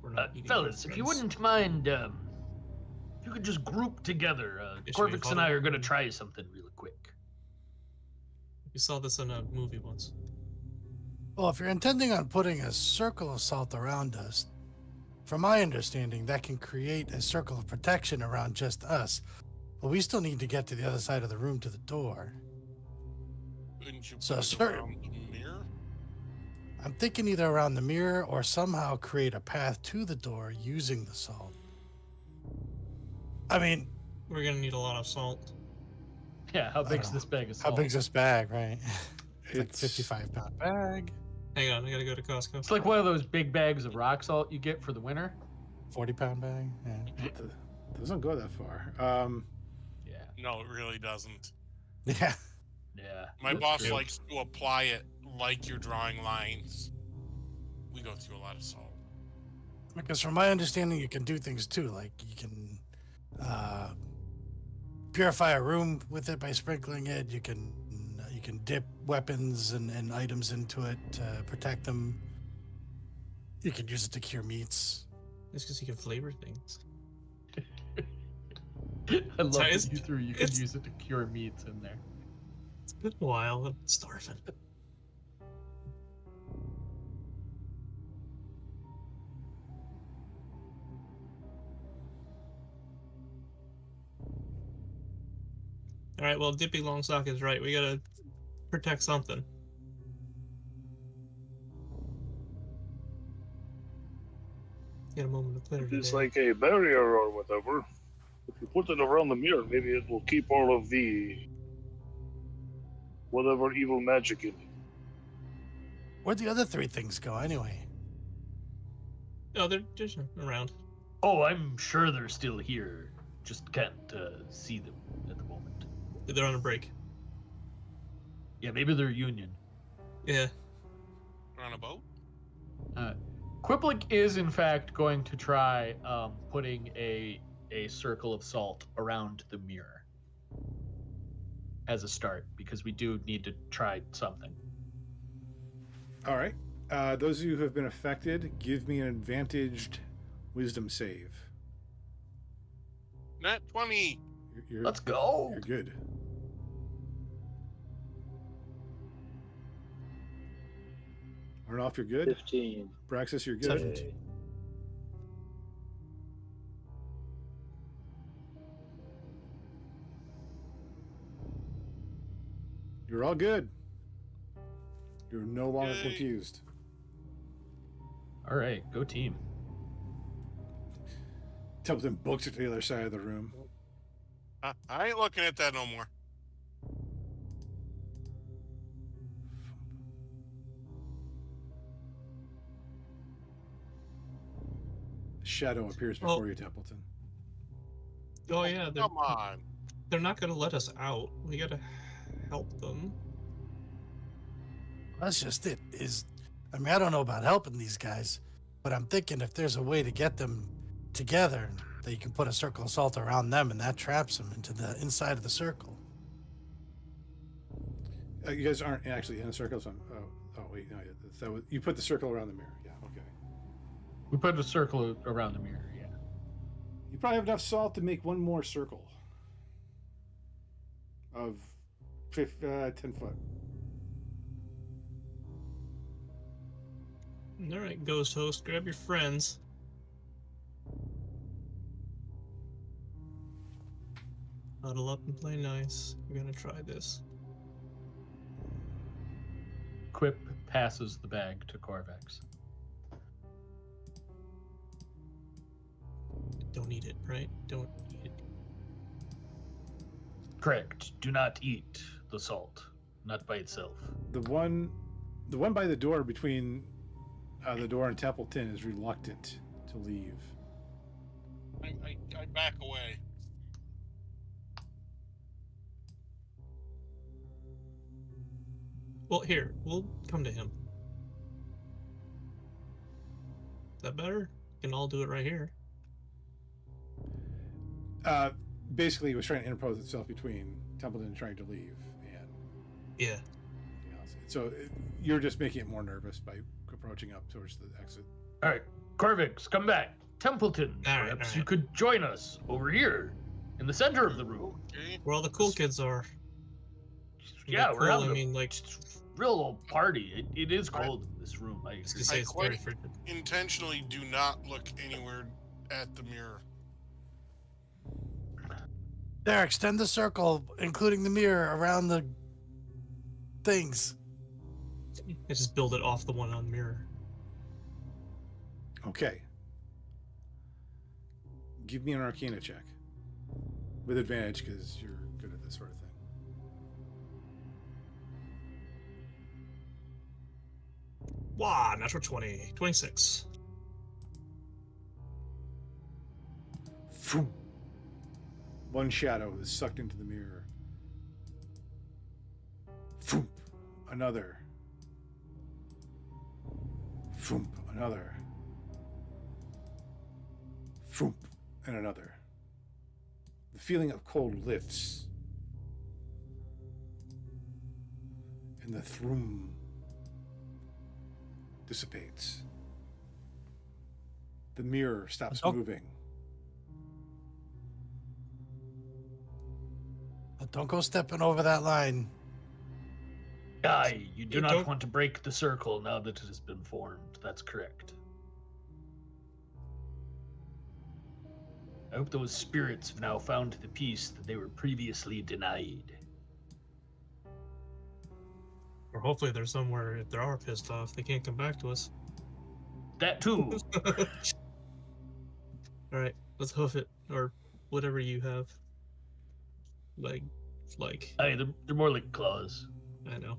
We're not eating Fellas, our if you friends. wouldn't mind, if you could just group together. Yeah, should we Corvix follow? and I are going to try something really quick. We saw this in a movie once. Well, if you're intending on putting a circle of salt around us, from my understanding, that can create a circle of protection around just us. But we still need to get to the other side of the room to the door. Couldn't you So, put it sir- around the mirror? I'm thinking either around the mirror or somehow create a path to the door using the salt. I mean, We're gonna need a lot of salt. Yeah, how big's know. this bag of how salt? big's this bag, right? It's like It's 55-pound bag, Hang on, I gotta go to Costco. It's like one of those big bags of rock salt you get for the winter. 40-pound bag. Yeah. doesn't go that far. Yeah. No, it really doesn't. Yeah. Yeah. My that's boss true. likes to apply it like you're drawing lines. We go through a lot of salt. Because from my understanding, you can do things too. Like you can purify a room with it by sprinkling it. You can dip weapons and items into it to protect them. You can use it to cure meats. Just because you can flavor things. I love Sorry, that you threw. You could it's- use it to cure meats in there. It's been a while. I'm starving. All right. Well, Dippy Longsock is right. We gotta protect something. Get a moment of clarity. It's there. like a barrier or whatever. If you put it around the mirror, maybe it will keep all of the whatever evil magic in it. Where'd the other three things go anyway? Oh, they're just around. Oh, I'm sure they're still here. Just can't see them at the moment. They're on a break. Yeah, maybe they're Union. Yeah. We're on a boat? Quiplik is in fact going to try putting a circle of salt around the mirror as a start, because we do need to try something. All right. Those of you who have been affected, give me an advantaged wisdom save. Nat 20! Let's go. You're good. Arnolf, you're good. 15. Praxis, you're good. 17. You're all good. You're no longer Yay. confused. All right, go team. Templeton books it to the other side of the room. I ain't looking at that no more. Shadow appears before you, Templeton. Oh yeah, Come on. they're not gonna let us out. We gotta help them. That's just it. I mean, I don't know about helping these guys, but I'm thinking if there's a way to get them together, that you can put a circle of salt around them, and that traps them into the inside of the circle. You guys aren't actually in a circle. So wait, no, you put the circle around the mirror. Yeah, okay. We put a circle around the mirror. Yeah. You probably have enough salt to make one more circle of 10 foot. All right, ghost host, grab your friends. Huddle up and play nice. We're gonna try this. Quip passes the bag to Corvex. Don't eat it, right? Don't eat it. Correct. Do not eat the salt, not by itself. The one by the door between the door and Templeton is reluctant to leave. I back away. Well, here, we'll come to him. Is that better? We can all do it right here. Basically, it was trying to interpose itself between Templeton trying to leave and Yeah. anything else. So you're just making it more nervous by approaching up towards the exit. All right, Corvix, come back. Templeton, All right, perhaps all you right. could join us over here in the center of the room. Okay. Where all the cool kids are. Yeah, By we're cool, having I a mean, like, real old party. It is cold in this room. I I was agree. gonna say I it's quite- very frigid. Intentionally do not look anywhere at the mirror. There, extend the circle, including the mirror, around the things. I just build it off the one on mirror. Okay. Give me an Arcana check with advantage because you're good at this sort of thing. Wow, natural 20. 26. Phoom. One shadow is sucked into the mirror. Phoom. Another. Phoom. Another. Phoom. And another. The feeling of cold lifts. And the throom dissipates. The mirror stops Oh. moving. But don't go stepping over that line. Aye, you do You not don't- want to break the circle now that it has been formed. That's correct. I hope those spirits have now found the peace that they were previously denied. Or hopefully they're somewhere, if they are pissed off, they can't come back to us. That too. Alright, let's hoof it. Or whatever you have. Like. Aye, they're more like claws. I know.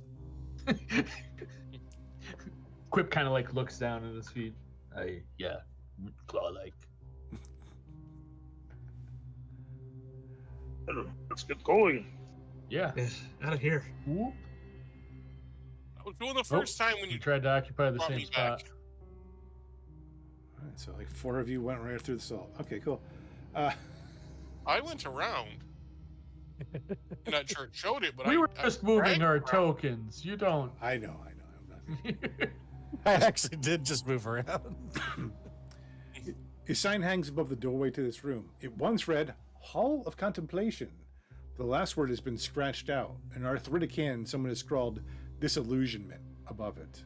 Quip kind of like looks down at his feet. Aye, yeah, claw-like. Let's get going. Yeah. Out of here. Whoop. I was doing the first time when You you tried to occupy the brought same me spot. back. All right, so like 4 of you went right through the salt. Okay, cool. I went around. I'm not sure it showed it, but We were I just moving dragged our around. tokens. You don't. I know. I'm not. I actually did just move around. A sign hangs above the doorway to this room. It once read Hall of Contemplation. The last word has been scratched out. In arthritic hand, someone has scrawled disillusionment above it.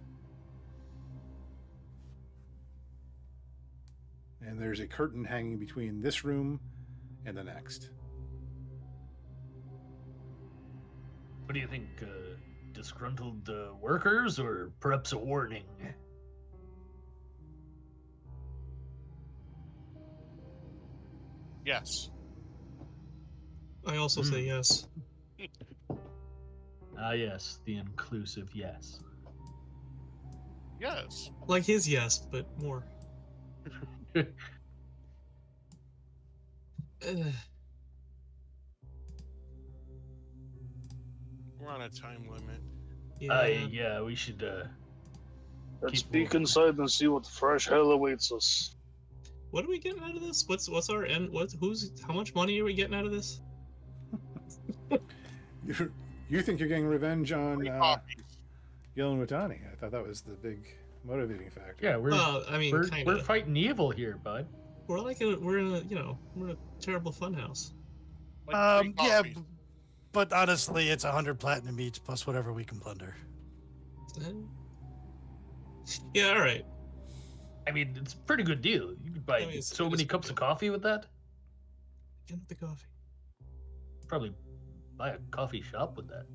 And there's a curtain hanging between this room and the next. What do you think? Disgruntled workers, or perhaps a warning? Yes. I also say yes. Ah, yes, the inclusive yes. Yes. Like his yes, but more. We're on a time limit. Yeah. Yeah, we should. Let's Keep peek moving. inside and see what the fresh hell awaits us. What are we getting out of this? What's our end? How much money are we getting out of this? You think you're getting revenge on Free copies. Gil and Watani? I thought that was the big motivating factor. Yeah, we're Well, I mean, we're kinda. fighting evil here, bud. We're in a terrible funhouse. Like free Yeah, copies. but honestly, it's 100 platinum each plus whatever we can plunder. Yeah, all right. I mean, it's a pretty good deal. You could buy I mean, it's so a many good cups of deal. coffee with that. Get the coffee. Probably buy a coffee shop with that.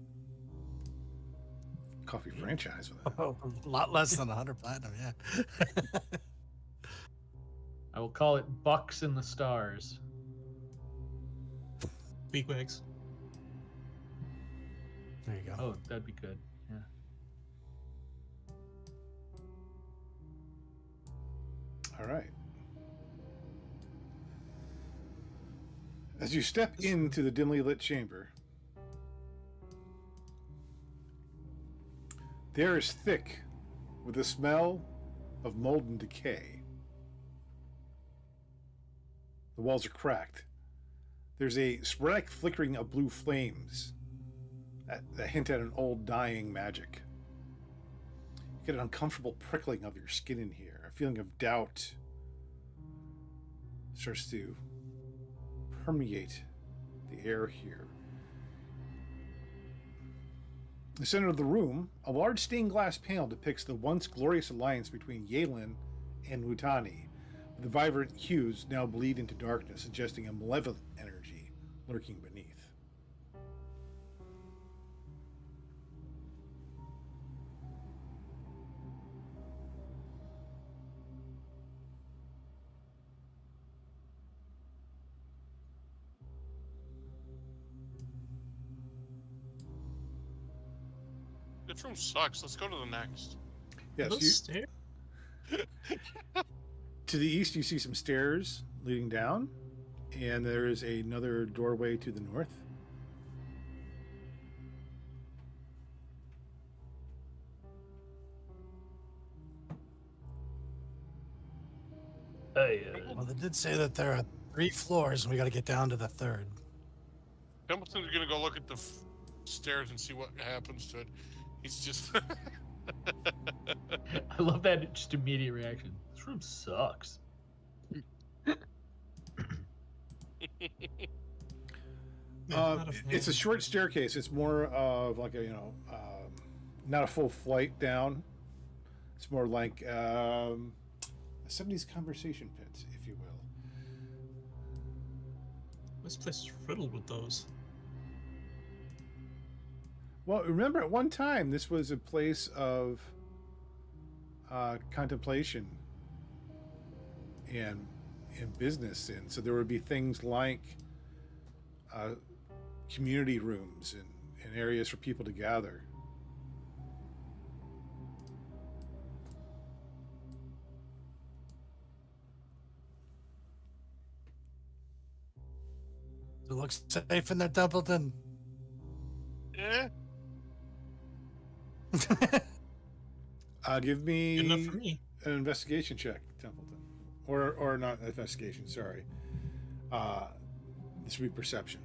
Coffee franchise with that. Oh, a lot less than 100 platinum, yeah. I will call it Bucks in the Stars. Beakwags. There you go. Oh, that'd be good. Yeah. All right. As you step into the dimly lit chamber, the air is thick with the smell of mold and decay. The walls are cracked. There's a sporadic flickering of blue flames that hint at an old dying magic. You get an uncomfortable prickling of your skin in here. A feeling of doubt starts to permeate the air here. In the center of the room, a large stained glass panel depicts the once glorious alliance between Yalen and Wutani. The vibrant hues now bleed into darkness, suggesting a malevolent energy lurking beneath. This room sucks. Let's go to the next. Yes, Those stairs? to the east you see some stairs leading down, and there is another doorway to the north. Hey, Well, they did say that there are 3 floors and we got to get down to the 3rd. Templeton's gonna go look at the stairs and see what happens to it. He's just. I love that just immediate reaction. This room sucks. It's a short staircase. It's more of like a, not a full flight down. It's more like a 70s conversation pit, if you will. This place is riddled with those. Well, remember at one time this was a place of contemplation and business, and so there would be things like community rooms and areas for people to gather. It looks safe in there, Templeton. Eh? Give me Good enough for me. an investigation check, Templeton, or not investigation. Sorry, this would be perception.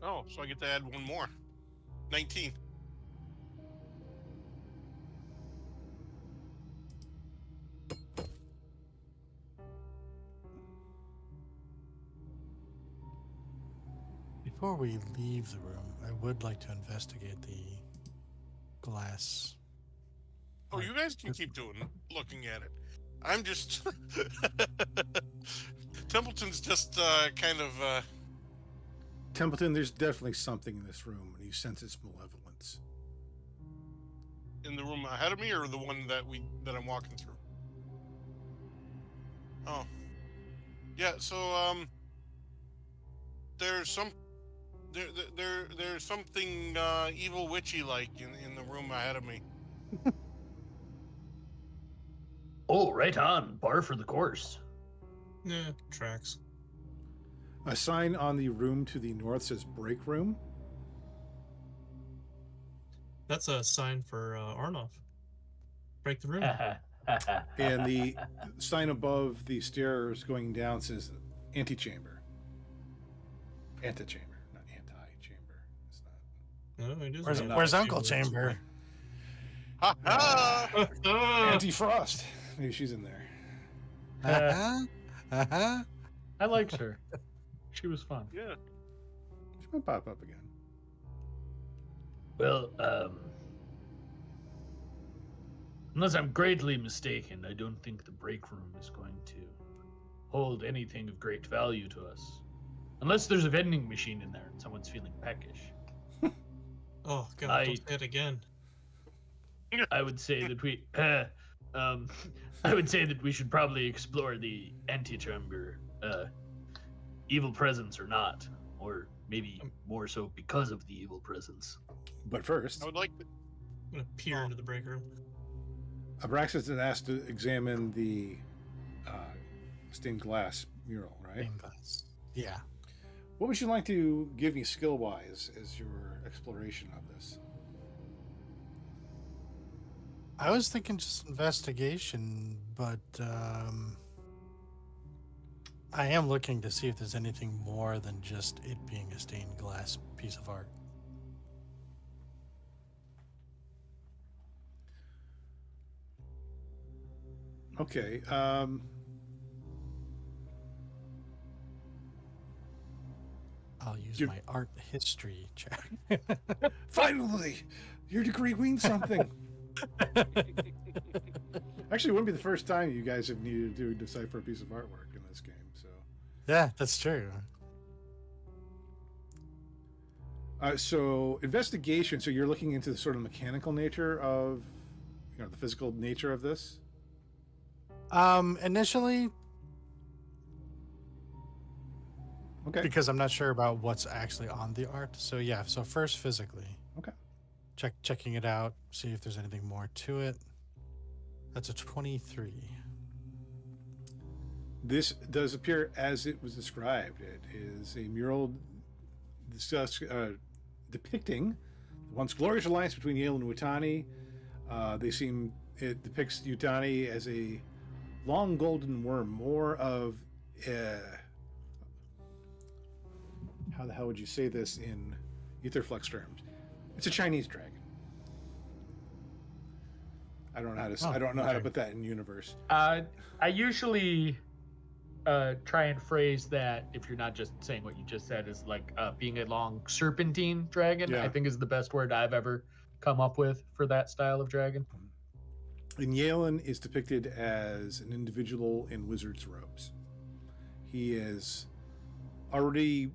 Oh, so I get to add one more. 19. Before we leave the room, I would like to investigate the glass Oh, you guys can keep looking at it. I'm just Templeton's just kind of Templeton, there's definitely something in this room, and you sense its malevolence. in the room ahead of me, or the one that I'm walking through. Oh, yeah. So there's there's something evil witchy like in the room ahead of me. Oh, right on. Bar for the course. Yeah, tracks. A sign on the room to the north says break room. That's a sign for Arnoff. Break the room. And the sign above the stairs going down says antechamber. Antechamber, not anti-chamber. It's not. No, it is. Where's Uncle Chamber? Ha ha! Anti-frost. Maybe she's in there. I liked her. She was fun. Yeah. She might pop up again. Well, unless I'm greatly mistaken, I don't think the break room is going to hold anything of great value to us. Unless there's a vending machine in there and someone's feeling peckish. Oh god, don't say it again. I would say that I would say that we should probably explore the antechamber, evil presence or not, or maybe more so because of the evil presence. But first, I would like to... I'm gonna peer into the break room. Abraxas is asked to examine the stained glass mural, right? Stained glass. Yeah. What would you like to give me skill-wise as your exploration of this? I was thinking just investigation, but I am looking to see if there's anything more than just it being a stained glass piece of art. Okay. I'll use You- my art history check. Finally, your degree means something. Actually, it wouldn't be the first time you guys have needed to decipher a piece of artwork in this game. So, Yeah, that's true. so investigation. So you're looking into the sort of mechanical nature of, the physical nature of this. Initially, Okay. because I'm not sure about what's actually on the art. So yeah, so first physically. Okay. Checking it out, see if there's anything more to it. That's a 23. This does appear as it was described. It is a mural depicting the once glorious alliance between Yale and Witani. It depicts Yutani as a long golden worm, more of how the hell would you say this in Etherflux terms? It's a Chinese dragon. I don't know how to. I don't know how to put that in universe. I usually try and phrase that, if you're not just saying what you just said, is like being a long serpentine dragon. Yeah. I think is the best word I've ever come up with for that style of dragon. And Yalen is depicted as an individual in wizard's robes. He is already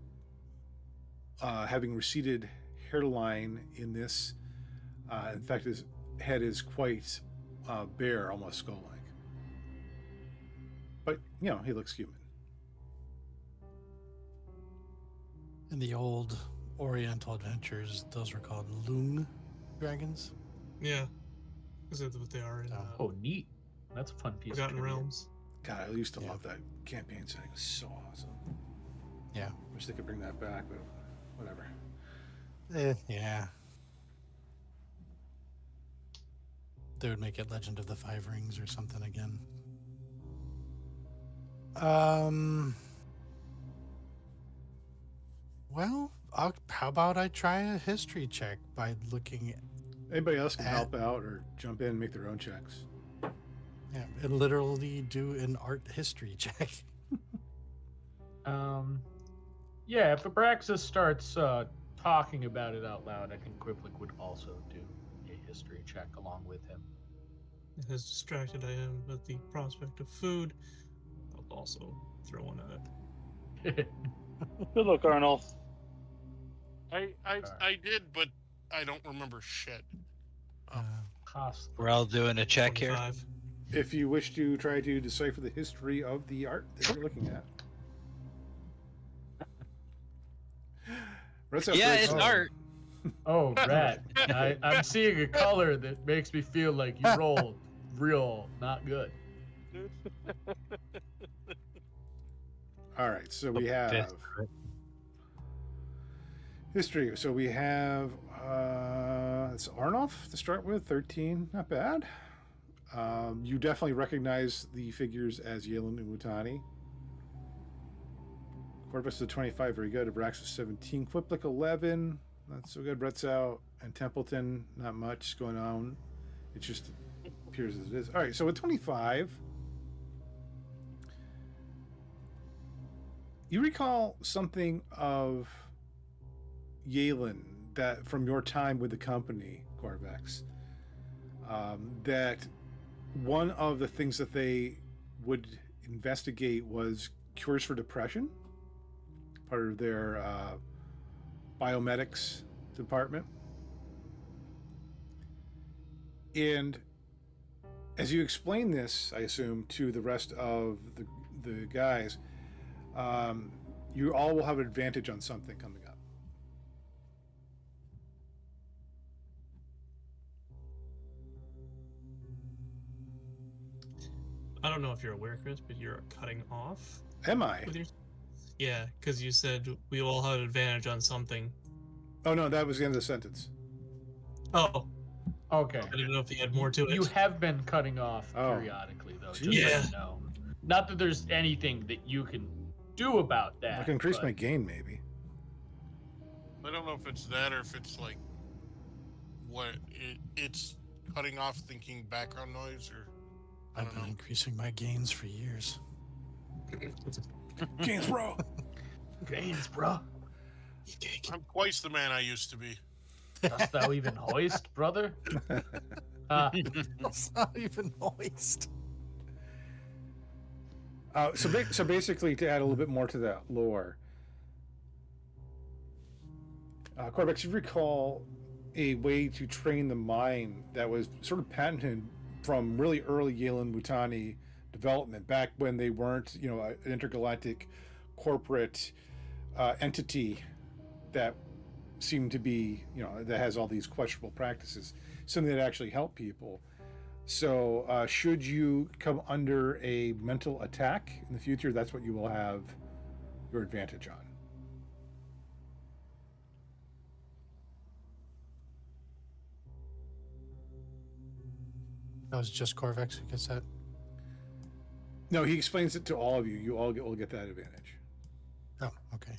having receded hairline in this. In fact, his head is quite bare, almost skull-like. But, he looks human. In the old Oriental adventures, those were called loon dragons. Yeah. Is that what they are in Oh, neat. That's a fun piece. Forgotten of trivia. Realms? God, I used to Yeah. love that campaign setting. It was so awesome. Yeah. Wish they could bring that back, but whatever. Yeah. They would make it Legend of the Five Rings or something again. Well, how about I try a history check by looking Anybody else can help out or jump in and make their own checks. and literally do an art history check. Yeah, if Abraxas starts talking about it out loud, I think Quiplik would also do a history check along with him. as distracted I am with the prospect of food, I'll also throw one at it. Good luck, Arnold. I did, but I don't remember shit. Oh. Cost. We're all doing a check here. 25. If you wish to try to decipher the history of the art that you're looking at. Yeah, it's art. Oh, rat. I'm seeing a color that makes me feel like you rolled real not good. All right, so we have history. So we have it's Arnulf to start with, 13, not bad. You definitely recognize the figures as Yalen and Wutani. Corvus is 25, very good. Abraxas 17, Quiplik 11, not so good. Bretzau and Templeton, not much going on. It just appears as it is. All right, so with 25, you recall something of Yalen that from your time with the company, Corvex, that one of the things that they would investigate was cures for depression, part of their biomedics department. And as you explain this, I assume, to the rest of the guys, you all will have an advantage on something coming up. I don't know if you're aware, Chris, but you're cutting off. Am I? With your... Yeah, because you said we all have an advantage on something. Oh, no, that was the end of the sentence. Oh, Okay. I didn't know if you had more to it. You have been cutting off Oh. periodically, though. Just Jeez. so you know. Not that there's anything that you can do about that. I can increase but my gain, maybe. I don't know if it's that or if it's like what it's cutting off thinking background noise or I I've don't been know. increasing my gains for years. Gains, bro. Gains, bruh. I'm twice the man I used to be. Dost thou even hoist, brother? It's not even moist. So basically, to add a little bit more to that lore, Corvex, you recall a way to train the mind that was sort of patented from really early Yalen Wutani development, back when they weren't, an intergalactic corporate entity that seemed to be, that has all these questionable practices, something that actually helped people. So should you come under a mental attack in the future, that's what you will have your advantage on. That was just Corvex who gets that. No, he explains it to all of you. You all will get that advantage. Oh, okay.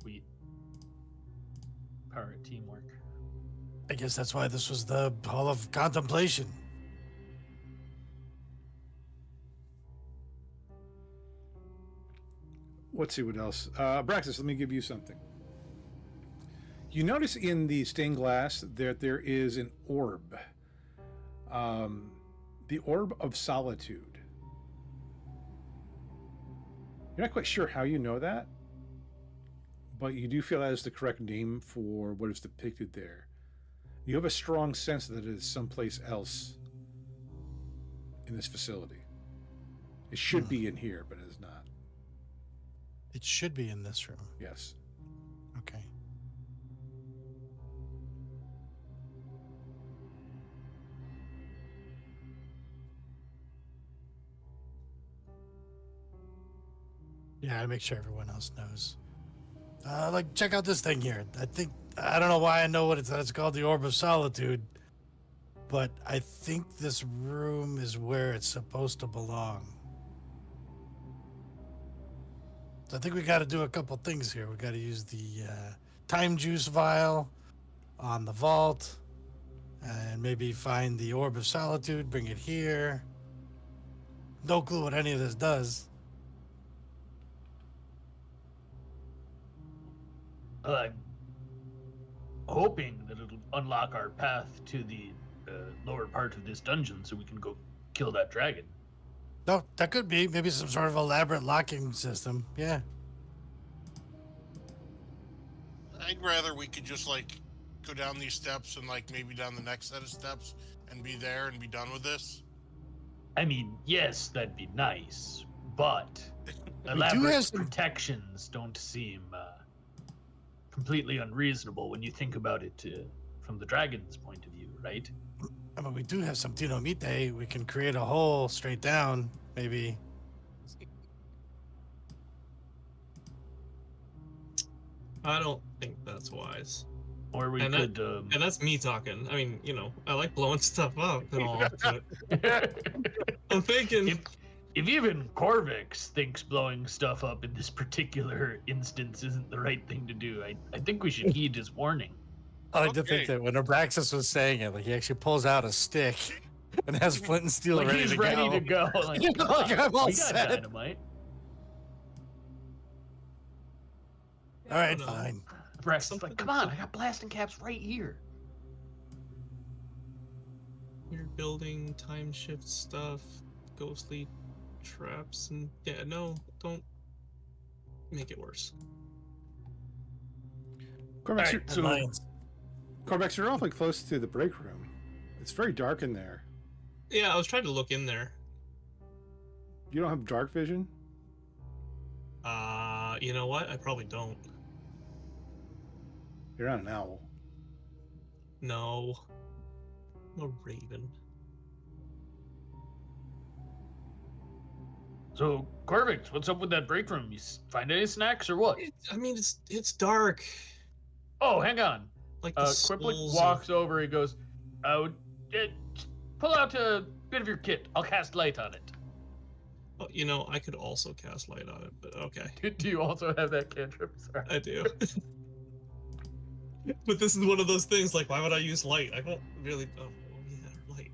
Sweet. Power of teamwork. I guess that's why this was the Hall of Contemplation. Let's see what else. Braxis, let me give you something. You notice in the stained glass that there is an orb. The Orb of Solitude. You're not quite sure how you know that, but you do feel that is the correct name for what is depicted there. You have a strong sense that it is someplace else in this facility. It should be in here, but it is not. It should be in this room. Yes. Okay. Yeah, to make sure everyone else knows. Check out this thing here. I don't know why I know what it's called, the Orb of Solitude, but I think this room is where it's supposed to belong. So I think we got to do a couple things here. We got to use the time juice vial on the vault, and maybe find the Orb of Solitude, bring it here. No clue what any of this does. I'm hoping that it'll unlock our path to the lower part of this dungeon so we can go kill that dragon. No, that could be maybe some sort of elaborate locking system. Yeah. I'd rather we could just like go down these steps and like maybe down the next set of steps and be there and be done with this. I mean, yes, that'd be nice, but have elaborate some- protections don't seem completely unreasonable when you think about it from the dragon's point of view, right? I mean, we do have some dynamite. We can create a hole straight down, maybe. I don't think that's wise. Or we And could. And that's me talking. I mean, I like blowing stuff up and all, but I'm thinking. If even Corvix thinks blowing stuff up in this particular instance isn't the right thing to do, I think we should heed his warning. I like to Okay. think that when Abraxas was saying it, like he actually pulls out a stick and has flint and steel Like ready he's to ready go. to go. Like, Like, I'm all we got set. dynamite. All right, No. fine. Braxton's like, come on, I got blasting caps right here. You're building time shift stuff, ghostly traps, and no, don't make it worse. Corvex, Alright, so Corvex, you're awfully close to the break room. It's very dark in there. Yeah, I was trying to look in there. You don't have dark vision? You know what? I probably don't. You're not an owl. No. I'm a raven. So, Corvix, what's up with that break room? You find any snacks or what? I mean, it's dark. Oh, hang on. Like the Quiplik souls walks over. He goes, pull out a bit of your kit. I'll cast light on it. Oh, I could also cast light on it, but okay, Do you also have that cantrip? Sorry. I do. But this is one of those things. Like, why would I use light? I don't really. Oh, yeah, light.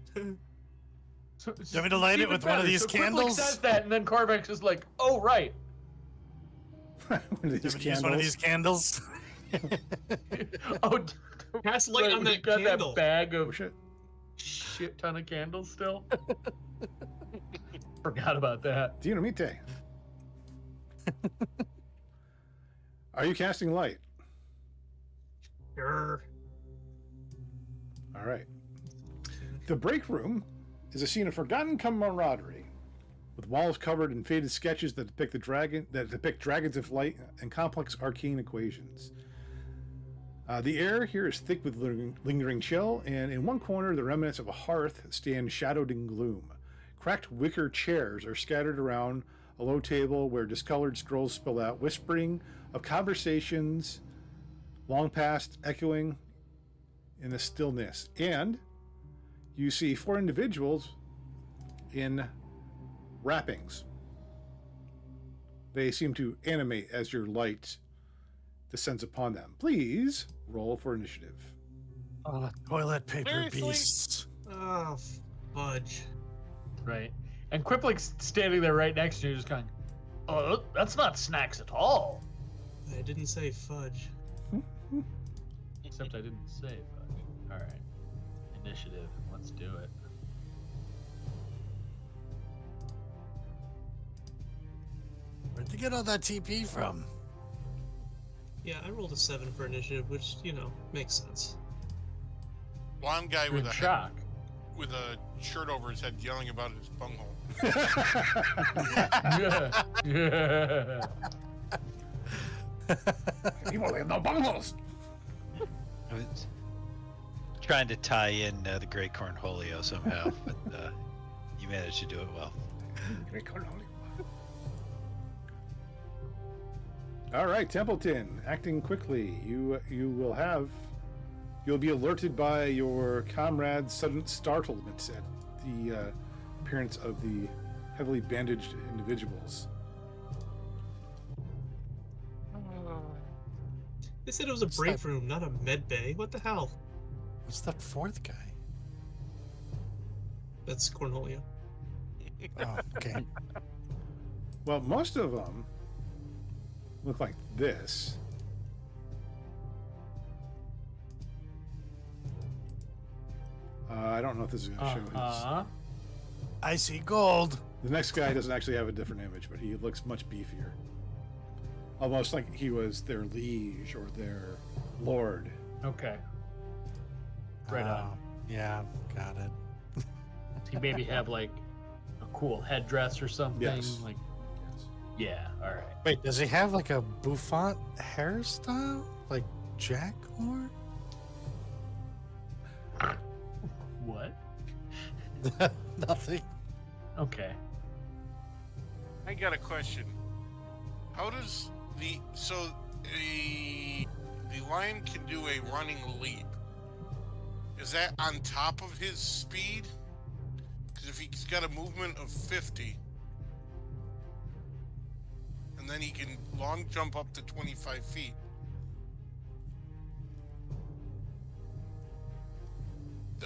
So, you want me to light it even with one of better. these So Quiplik candles? says that, and then Corvix is like, "Oh right." One of these Use one of these candles. Oh, Cast light right, on we that got candle. that bag Oh of shit. shit ton of candles still. Forgot about that. Dynamite. Are you casting light? Sure. All right. The break room is a scene of forgotten camaraderie, with walls covered in faded sketches that depict dragons of light and complex arcane equations. The air here is thick with lingering chill, and in one corner, the remnants of a hearth stand shadowed in gloom. Cracked wicker chairs are scattered around a low table where discolored scrolls spill out, whispering of conversations long past, echoing in the stillness. And you see 4 individuals in wrappings. They seem to animate as your light descends upon them. Please roll for initiative. Toilet paper Seriously? beasts. Oh, fudge. Right. And Quiplik's standing there right next to you, just going, "Oh, that's not snacks at all." I didn't say fudge. Except I didn't say fudge. All right. Initiative. Let's do it. Where'd you get all that TP from? Yeah, I rolled a 7 for initiative, which makes sense. One guy You're with in a shock. with a shirt over his head yelling about his bunghole. Yeah. People have no bungalows. I was trying to tie in the Great Cornholio somehow, but you managed to do it well. All right, Templeton, acting quickly. You'll be alerted by your comrade's sudden startlement at the appearance of the heavily bandaged individuals. They said it was a What's break that? room, not a med bay. What the hell? What's that fourth guy? That's Cornholio. Oh, okay. Well, most of them look like this. I don't know if this is going to show his. I see gold. The next guy doesn't actually have a different image, but he looks much beefier. Almost like he was their liege or their lord. Okay. Right on. Yeah, got it. Does he maybe have like a cool headdress or something? Yes. Like, Yes. yeah. All right. Wait, does he have like a bouffant hairstyle? Like Jack or? What? Nothing. Okay. I got a question. How does the lion can do a running leap? Is that on top of his speed? Because if he's got a movement of 50, and then he can long jump up to 25 feet.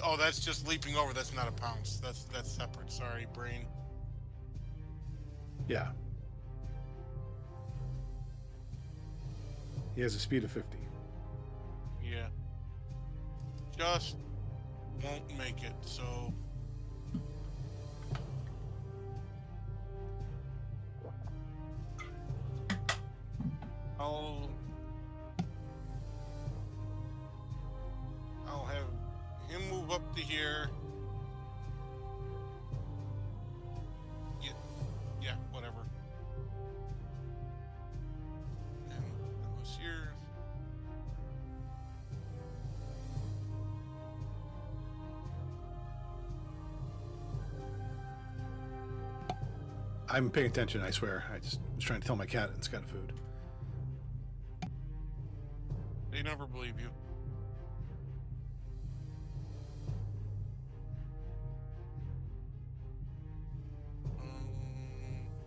Oh, that's just leaping over. That's not a pounce. That's separate. Sorry, brain. Yeah. He has a speed of 50. Yeah. Just won't make it, so... I'll have him move up to here. Yeah, whatever. And that was here. I'm paying attention, I swear. I just was trying to tell my cat it's got food. They never believe you.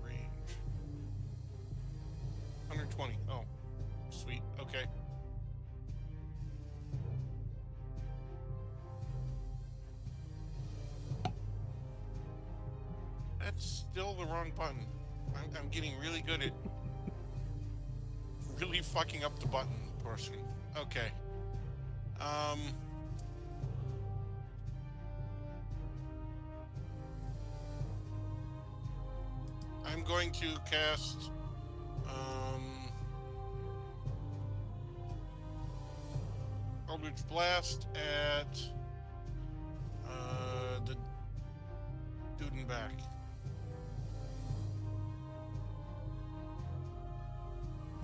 Range. 120. Oh, sweet. Okay. That's still the wrong button. I'm getting really good at really fucking up the button portion. Okay. I'm going to cast Eldritch Blast at the dude in back.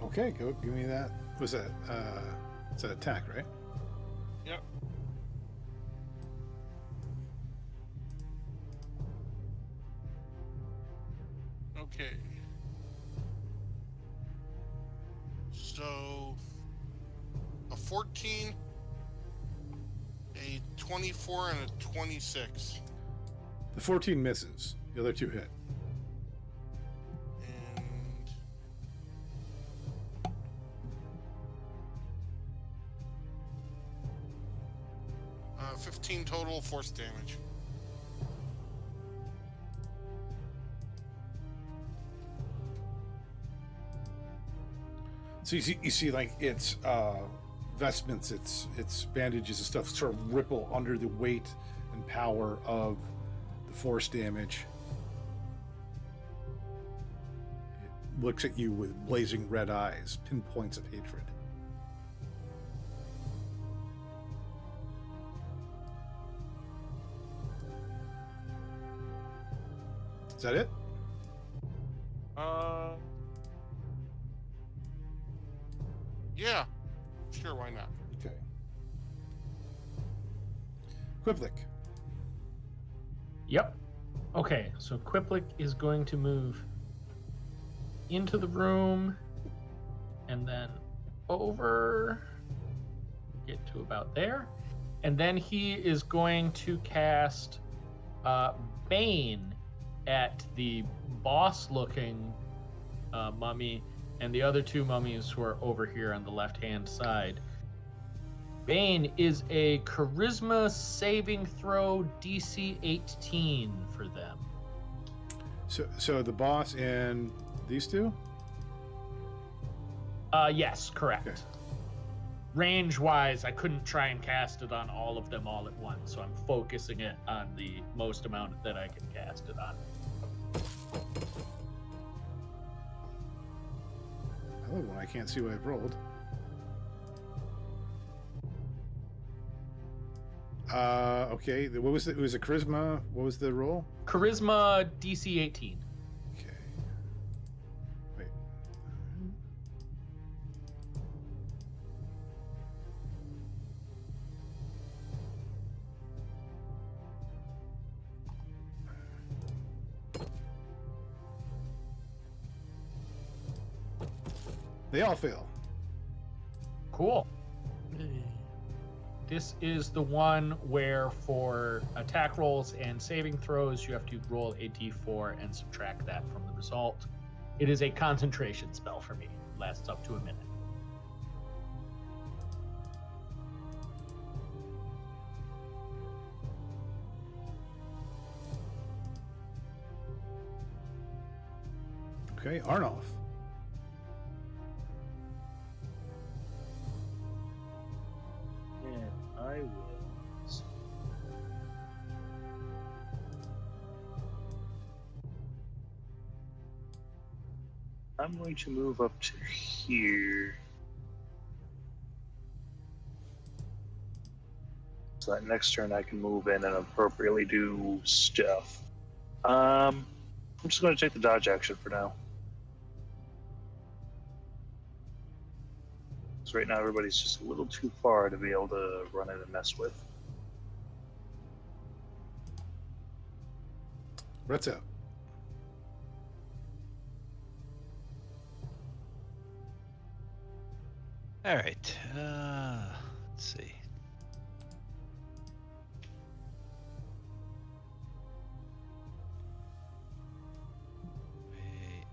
Okay, go give me that. What's that? It's an attack, right? Yep. Okay. So a 14, a 24, and a 26. The 14 misses. The other two hit. And 15 total force damage. So you see like its vestments, its bandages and stuff sort of ripple under the weight and power of the force damage. It looks at you with blazing red eyes, pinpoints of hatred. Is that it? Yeah. Sure, why not? Okay. Quiplik. Yep. Okay, so Quiplik is going to move into the room and then over, get to about there, and then he is going to cast Bane at the boss-looking mummy and the other two mummies who are over here on the left-hand side. Bane is a charisma saving throw DC 18 for them. So the boss and these two? Yes, correct. Okay. range-wise, I couldn't try and cast it on all of them all at once, so I'm focusing it on the most amount that I can cast it on. Hello, one. I can't see what I've rolled. Okay. What was it? It was a charisma. What was the roll? Charisma DC 18. Okay. Wait. They all fail. Cool. This is the one where for attack rolls and saving throws, you have to roll a d4 and subtract that from the result. It is a concentration spell for me. It lasts up to a minute. Okay, Arnolf. And I will. I'm going to move up to here. So that next turn I can move in and appropriately do stuff. I'm just going to take the dodge action for now. So right now everybody's just a little too far to be able to run in and mess with. Brett's out. All right. Let's see. Wait.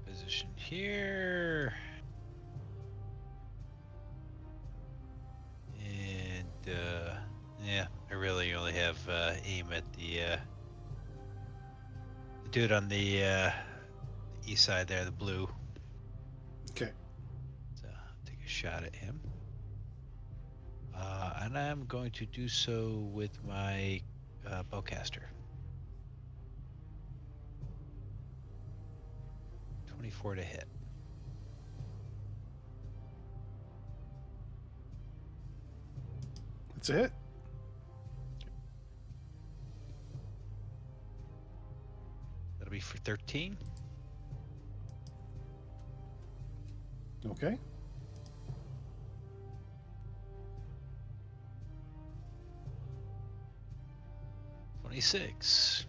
Position here. And yeah, I really only have aim at the dude on the east side there, the blue. Okay. So take a shot at him. And I'm going to do so with my bowcaster. 24 to hit. That's a hit. That'll be for 13. Okay. $26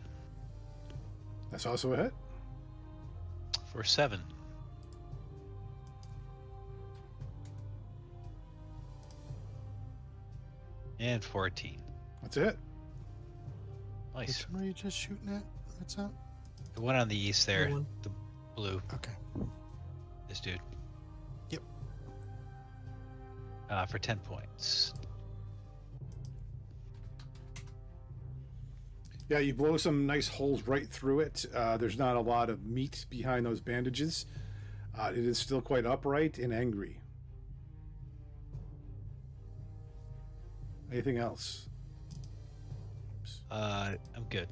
That's also a hit. for 7. And 14. That's a hit. Nice. Which one were you just shooting at? What's up? The one on the east there, one. the blue, Okay. this dude. Yep. For 10 points. Yeah, you blow some nice holes right through it. There's not a lot of meat behind those bandages. It is still quite upright and angry. Anything else? I'm good.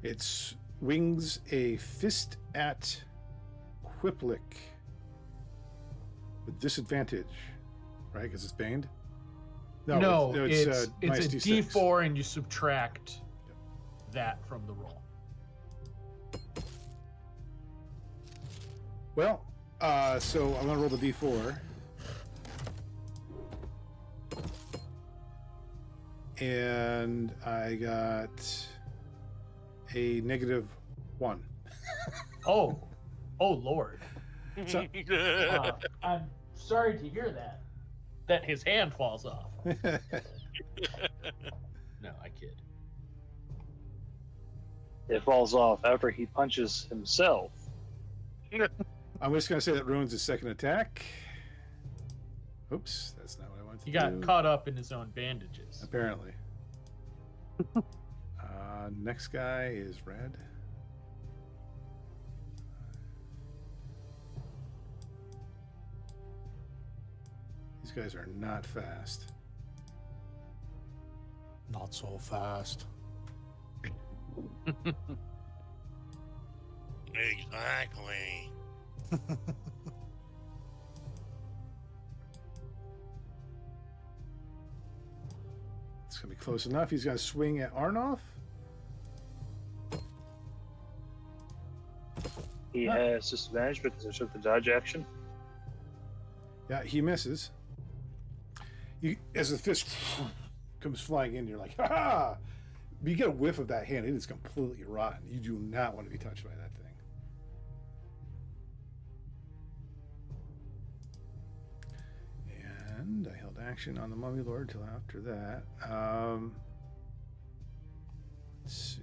It swings a fist at Quiplik with disadvantage, right? Because it's baned. No, it's minus a D6. D4 and you subtract that from the roll. Well, so I'm gonna roll the D4. And I got a -1. Oh Lord. So, I'm sorry to hear that. That his hand falls off. No, I kid. It falls off after he punches himself I'm just going to say that ruins his second attack. Oops, that's not what I wanted to He do. got caught up in his own bandages. Apparently. Next guy is red. These guys are not fast. Not so fast. Exactly. It's going to be close enough. He's going to swing at Arnoff. He has disadvantage because I took the dodge action. Yeah, he misses. As the fist comes flying in, you're like, ha ha! But you get a whiff of that hand, it is completely rotten. You do not want to be touched by that thing. And I held action on the Mummy Lord till after that. Let's see.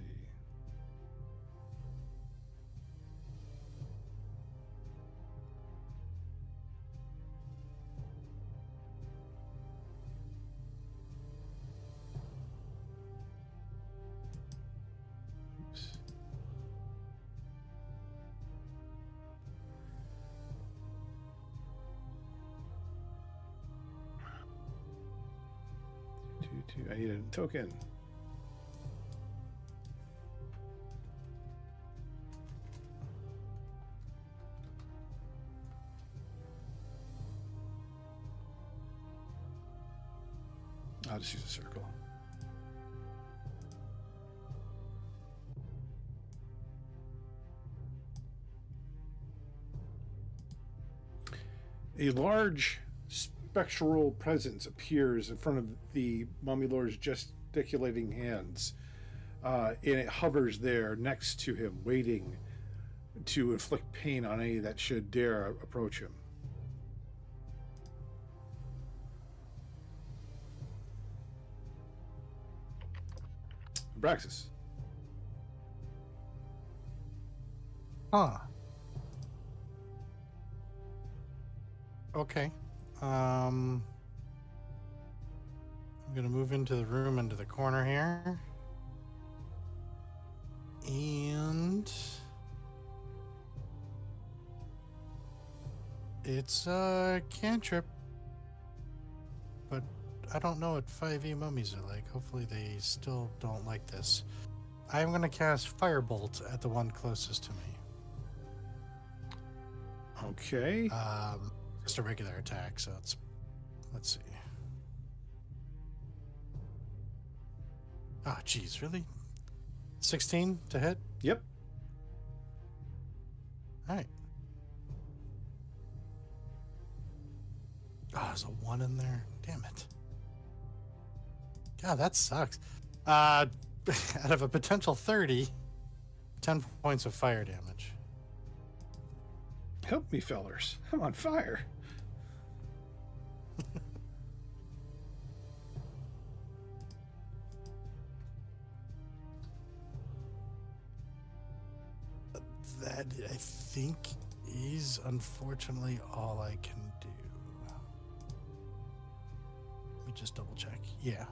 Oops. I need a token. I'll just use a circle. A large spectral presence appears in front of the Mummy Lord's gesticulating hands, and it hovers there next to him, waiting to inflict pain on any that should dare approach him. Braxis. Huh. Okay. I'm gonna move into the room into the corner here. And it's a cantrip. But I don't know what 5e mummies are like. Hopefully they still don't like this. I'm gonna cast Firebolt at the one closest to me. Okay. Just a regular attack, so it's, let's see. Ah, geez, really? 16 to hit? Yep. All right. Oh, there's a 1 in there. Damn it. God, that sucks. Out of a potential 30, 10 points of fire damage. Help me, fellers. I'm on fire. That, I think, is unfortunately all I can do. Let me just double check. Yeah.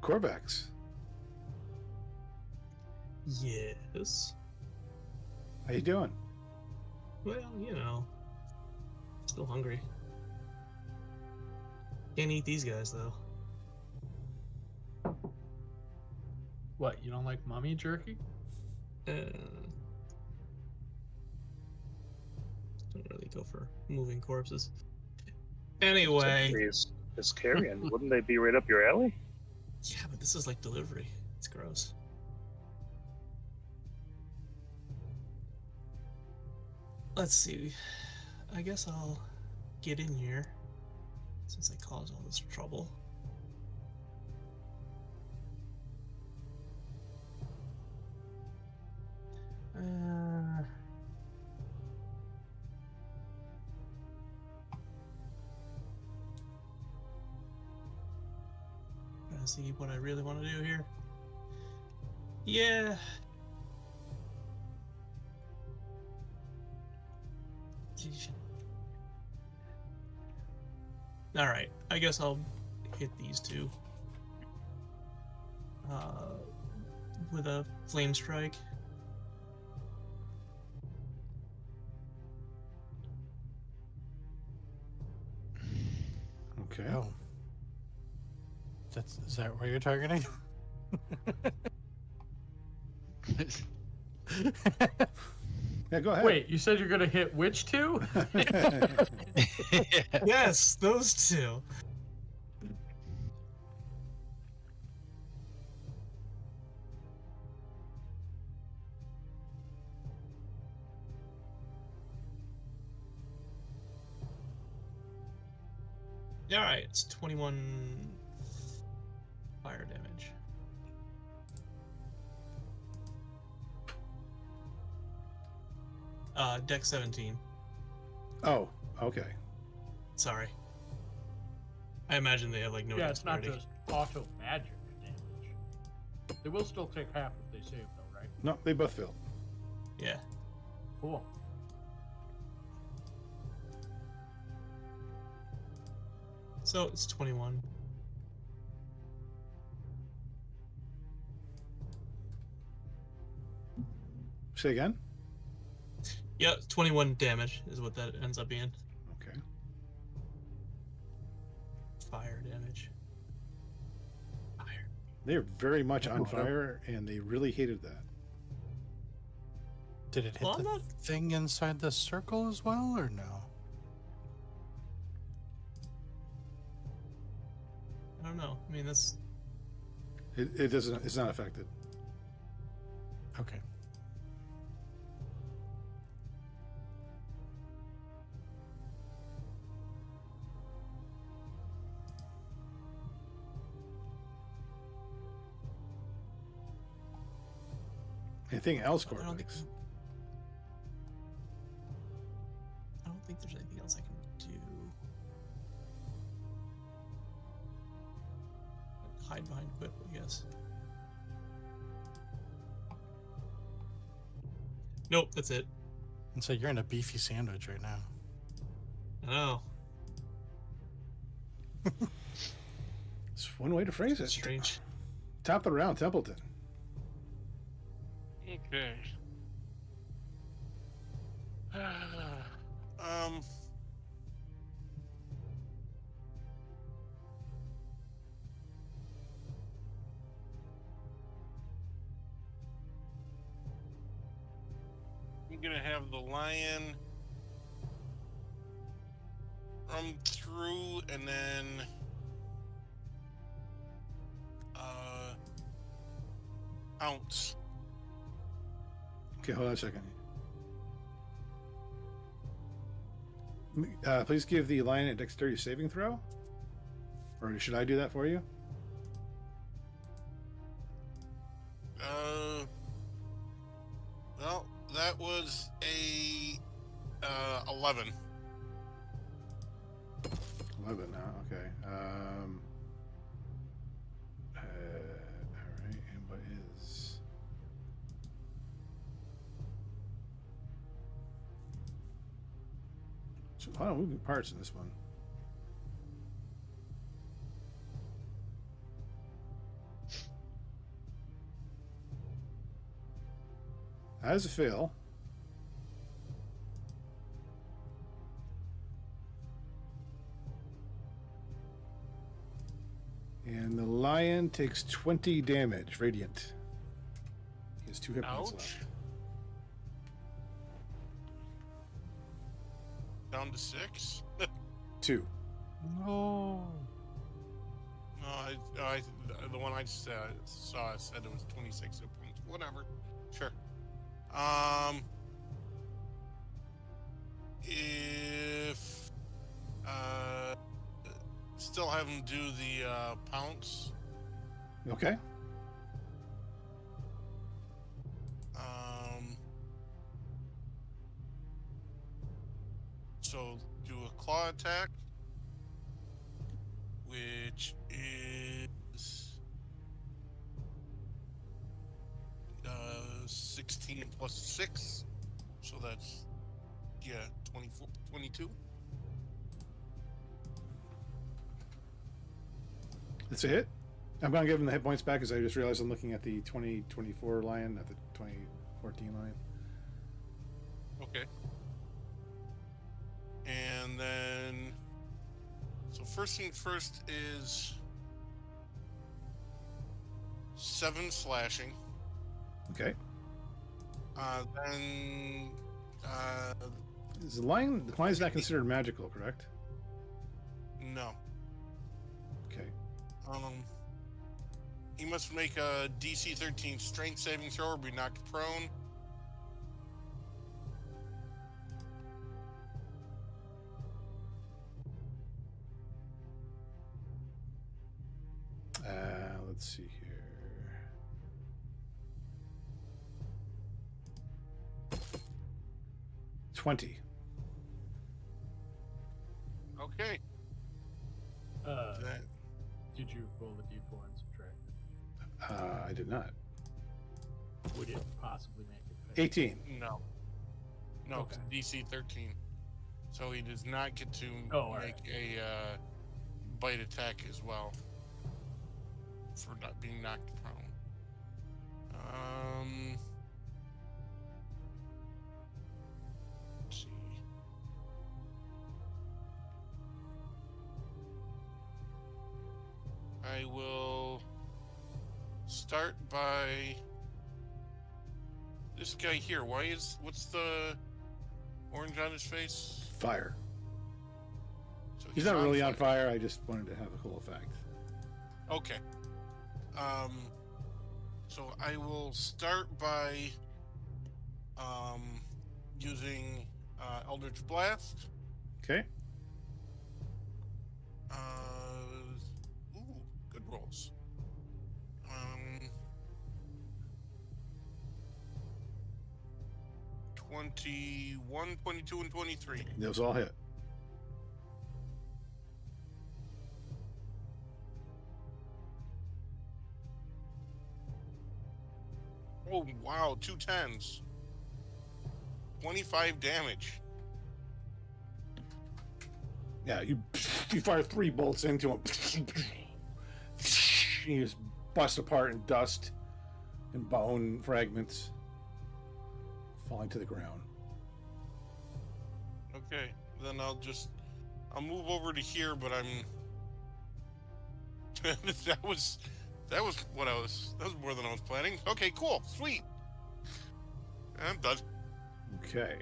Corvax. Yes. How you doing? Well, you know, still hungry. Can't eat these guys though. What, you don't like mummy jerky? Don't really go for moving corpses. Anyway, Is carrion. Wouldn't they be right up your alley? yeah, but this is like delivery. It's gross. Let's see. I guess I'll get in here since I caused all this trouble. Trying to see what I really want to do here. Yeah. All right, I guess I'll hit these two with a flame strike. Okay. Oh. Is that where you're targeting? Yeah, go ahead. Wait, you said you're gonna hit which two? Yes, those two. All right, it's 21 fire damage. Deck 17. Oh, okay. Sorry. I imagine they have like no Yeah, it's not dexterity. just auto magic damage. They will still take half if they save, though, right? No, they both failed. Yeah. Cool. So it's 21. Say again? Yeah, 21 damage is what that ends up being. Okay. Fire damage. Fire. They're very much on fire, and they really hated that. Did it hit Well, the I'm not- thing inside the circle as well, or no? I don't know. I mean, that's It doesn't. It's not affected. Okay. Anything else, I don't think. Cortex? I don't think there's anything else I can do. Hide behind quip, I guess. Nope, that's it. And so you're in a beefy sandwich right now. I know. It's one way to phrase it. It's strange. Top of the round, Templeton. Okay. I'm gonna have the lion run through and then pounce. Okay, hold on a second. Please give the lion a dexterity saving throw. Or should I do that for you? Well, that was a 11. 11 now, okay. Alright, and what is... So, a lot of moving parts in this one. As a fail. And the lion takes 20 damage, radiant. He has 2 hit points Ouch. left. Down to 6. 2. No. No, the one I saw said it was 26 hit points. Whatever. Sure. If still have him do the pounce. Okay. So do a claw attack, which is 16 plus 6, so that's 24. 22. It's a hit. I'm going to give him the hit points back because I just realized I'm looking at the 2024 lion, not the 2014 lion. Okay. And then, so first thing first is 7 slashing. Okay. Then, Is the lion's not considered magical, correct? no. Okay. He must make a DC 13 strength saving throw or be knocked prone. Let's see here. $20. Okay. That, Did you roll the d4 and subtract it? I did not. Would it possibly make it fail? 18. no. No, Okay. DC 13. So he does not get to Oh, make a bite attack as well for not being knocked prone. Let's see. I will start by this guy here. What's the orange on his face? Fire. So He's not really on fire. I just wanted to have a cool effect. Okay. So I will start by using Eldritch Blast. Okay. Ooh, good rolls. 21, 22, and 23. Those all hit. Oh, wow, 2 10s. 25 damage. Yeah, you fire 3 bolts into him. You just bust apart in dust and bone fragments falling to the ground. Okay, then I'll move over to here, but I'm that was more than I was planning. Okay, cool, sweet. I'm done. Okay.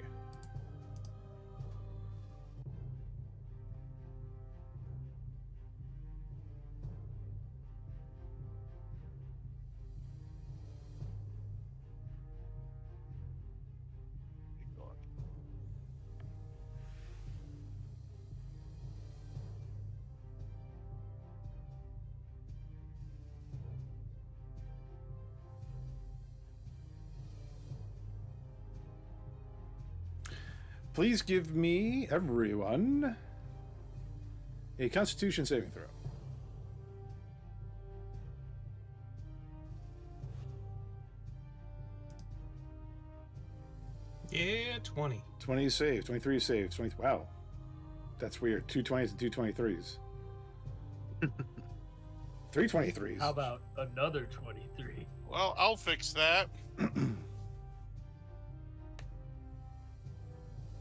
Keep going. Please give me, everyone, a Constitution saving throw. Yeah, 20. 20 saves, 23 saves, 20. Wow. That's weird. 2 20s and 2 23s. 3 23s. How about another 23? Well, I'll fix that.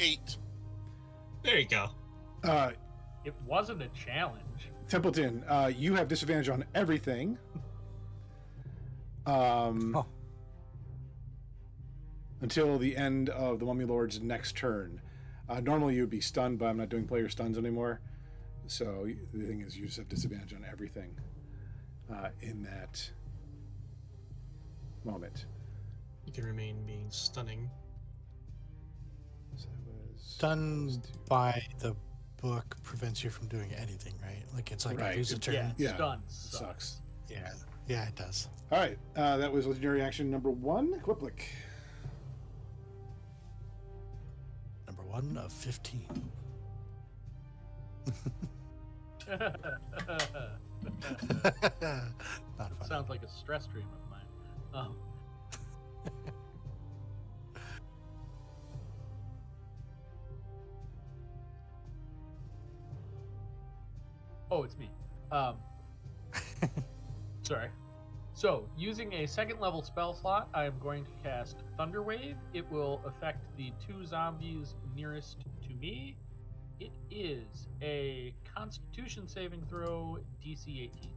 8. There you go. It wasn't a challenge. Templeton, you have disadvantage on everything. Until the end of the Mummy Lord's next turn. Normally you would be stunned, but I'm not doing player stuns anymore. So the thing is, you just have disadvantage on everything in that moment. You can remain being stunning. So that was Stun by the book prevents you from doing anything, right? Like it's like Right. a lose a turn. Yeah, Yeah, stun sucks. Yeah. Yeah, it does. All right, that was legendary action number 1, Quiplik. Number 1 of 15. Not funny. Sounds like a stress dream of mine. Oh, it's me. Sorry. So, using a second level spell slot, I am going to cast Thunder Wave. It will affect the 2 zombies nearest to me. It is a Constitution saving throw, DC 18.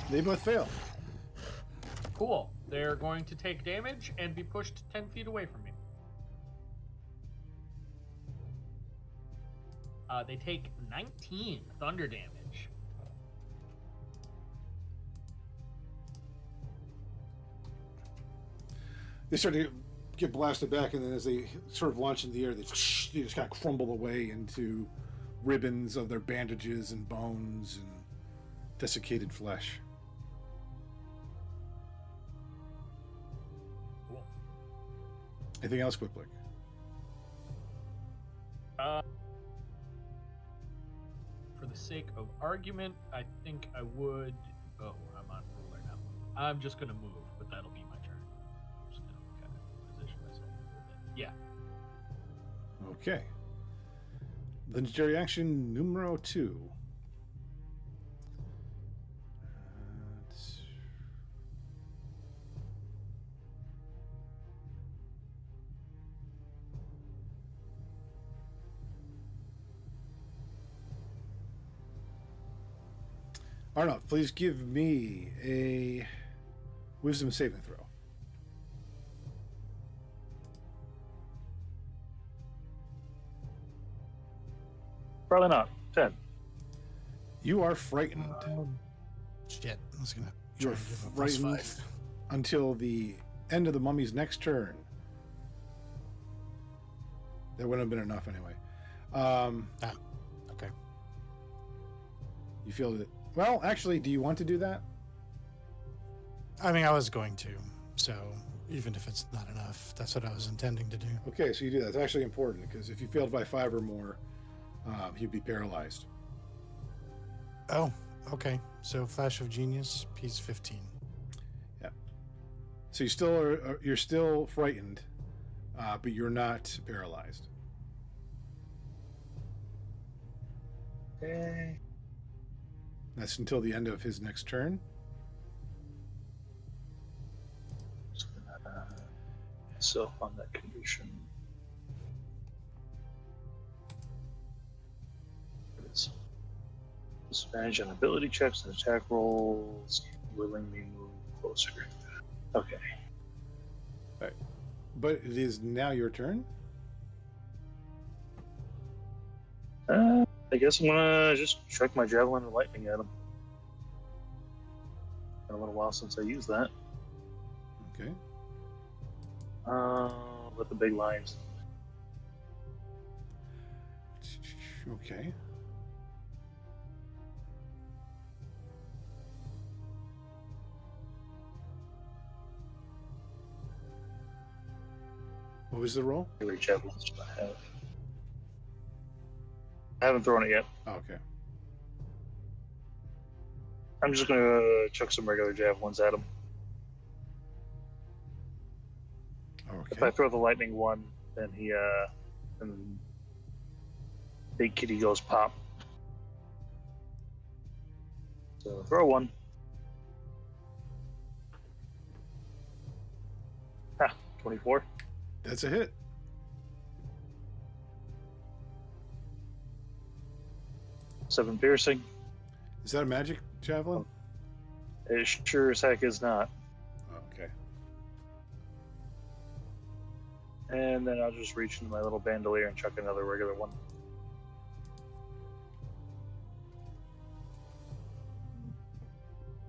They both fail. Cool. They're going to take damage and be pushed 10 feet away from me. They take 19 thunder damage. They start to get blasted back, and then as they sort of launch into the air, they just kind of crumble away into ribbons of their bandages and bones and desiccated flesh. Cool. Anything else, Quickblick? For the sake of argument, I think I would. Oh, I'm on ruler now. I'm just going to move, but that'll be my turn. I'm just going to kind of position myself a little bit. Yeah. Okay. Legendary action numero 2. Arnav, please give me a wisdom saving throw. Probably not. 10. You are frightened. Shit, I was gonna. You're try to give a plus frightened 5. until the end of the mummy's next turn. That wouldn't have been enough anyway. Okay. You feel that. Well, actually, do you want to do that? I mean, I was going to. So even if it's not enough, that's what I was intending to do. Okay, so you do that. It's actually important because if you failed by 5 or more, he'd be paralyzed. Oh, okay. So flash of genius, piece 15. Yeah. So you're still frightened, but you're not paralyzed. Okay. That's until the end of his next turn. Just gonna myself on that condition. Disadvantage on ability checks and attack rolls. Willingly move closer. Okay. But it is now your turn. I guess I'm gonna just chuck my javelin and lightning at him. Been a little while since I used that. Okay. With the big lines. Okay. What was the roll? Every javelins I have. I haven't thrown it yet. Oh, okay. I'm just gonna chuck some regular javelins at him. If I Okay. throw the lightning one, then and big kitty goes pop. So throw one. Ha, 24. That's a hit. Seven piercing. Is that a magic javelin? It sure as heck is not. Okay. And then I'll just reach into my little bandolier and chuck another regular one.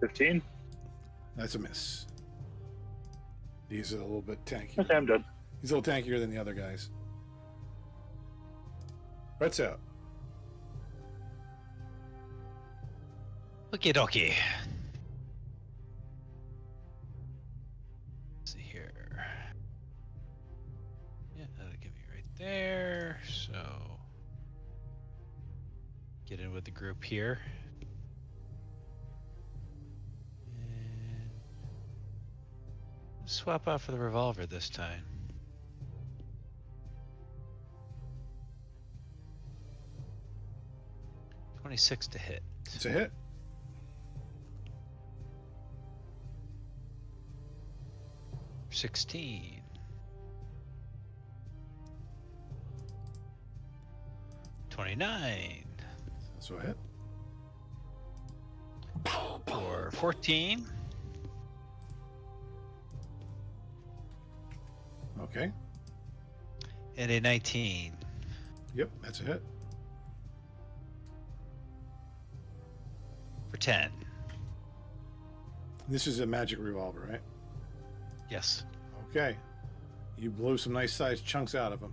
$15. That's a miss. He's a little bit tankier. Okay, I'm done. He's a little tankier than the other guys. Red's out. Okie dokie. Let's see here. Yeah, that'll give me right there. So get in with the group here. And swap out for the revolver this time. 26 to hit. It's a hit. For 16. $29 So a hit. for 14. Okay. And a 19 Yep, that's a hit. for 10. This is a magic revolver, right? Yes. Okay. You blow some nice sized chunks out of him.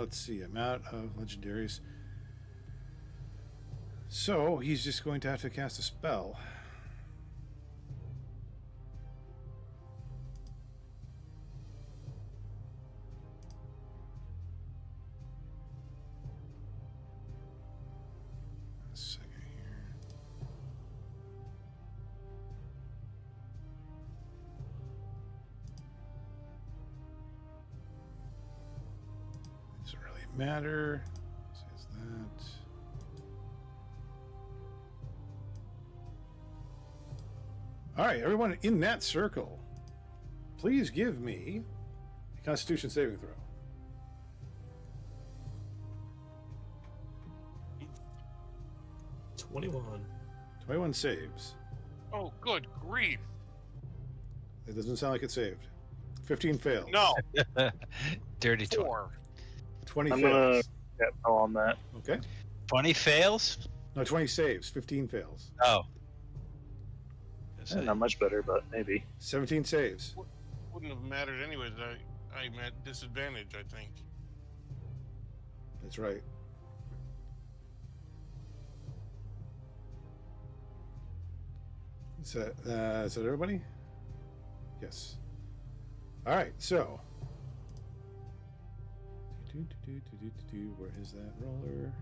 Let's see, amount of legendaries. So he's just going to have to cast a spell. A second here. Doesn't really matter. Says that. All right, everyone in that circle, please give me a Constitution saving throw. 21. 21 saves. Oh, good grief! It doesn't sound like it saved. 15 fails. No, Dirty 20. 4. 20 I'm fails. gonna get no on that. Okay. 20 fails? No, 20 saves. 15 fails. Oh. Not much better, but maybe. 17 saves. Wouldn't have mattered anyways. I'm at disadvantage, I think. That's right. Is that everybody? Yes. All right, so. Where is that roller?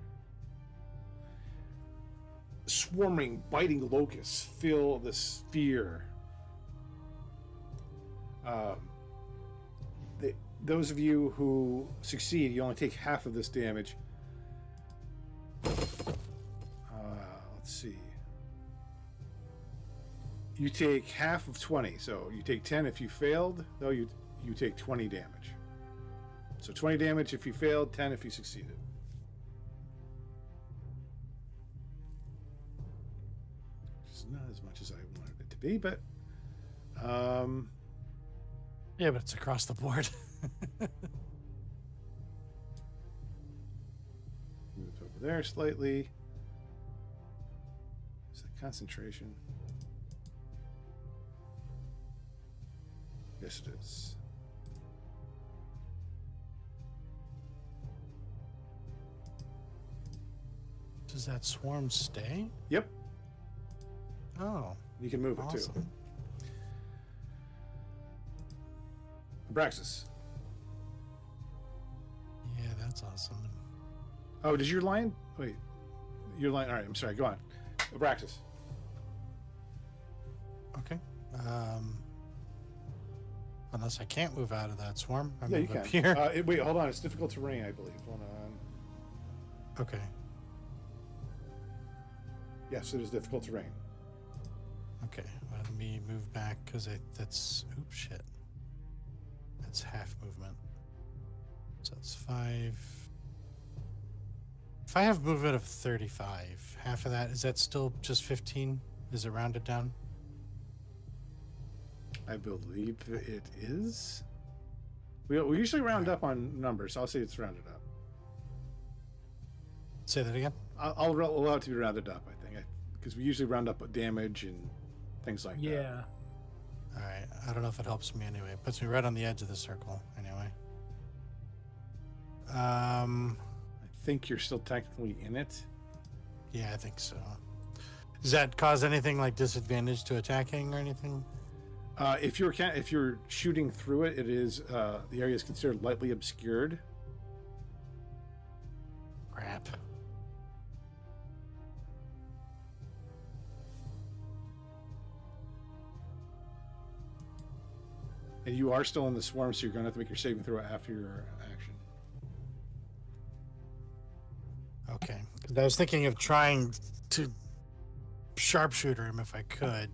Swarming, biting locusts fill the sphere. Those of you who succeed, you only take half of this damage. Let's see. You take half of 20, so you take 10 if you failed, though you take 20 damage. So 20 damage if you failed, 10 if you succeeded. Which is not as much as I wanted it to be, but Yeah, but it's across the board. move over there slightly. Is that concentration? Yes, it is. Does that swarm stay? Yep, Oh, you can move it awesome. too. Abraxas. Yeah, that's awesome. Oh, does your line? Wait, your line. All right, I'm sorry. Go on. Abraxas. Okay. Unless I can't move out of that swarm, I Yeah, you move can. up here. Wait, hold on. It's difficult terrain, I believe. Hold on. Okay. Yes, it is difficult terrain. Okay. Let me move back because that's oops shit. That's half movement. So that's 5. If I have movement of 35, half of that, is that still just 15? Is it rounded down? I believe it is. We usually round up on numbers. So I'll say it's rounded up. Say that again? I'll allow it to be rounded up, I think. Because we usually round up damage and things like that. Yeah. All right. I don't know if it helps me anyway. It puts me right on the edge of the circle anyway. I think you're still technically in it. Yeah, I think so. Does that cause anything like disadvantage to attacking or anything? If you're shooting through it, it is the area is considered lightly obscured. Crap. And you are still in the swarm, so you're going to have to make your saving throw after your action. Okay. 'Cause I was thinking of trying to sharpshooter him if I could.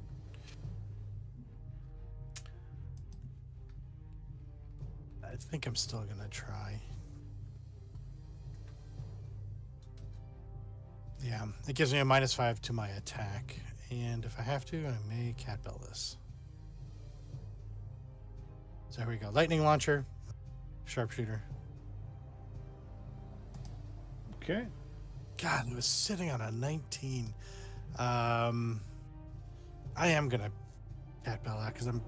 I think I'm still going to try. Yeah, it gives me a -5 to my attack. And if I have to, I may cat bell this. So here we go. Lightning launcher, sharpshooter. Okay. God, it was sitting on a 19. I am gonna cat bell that because I'm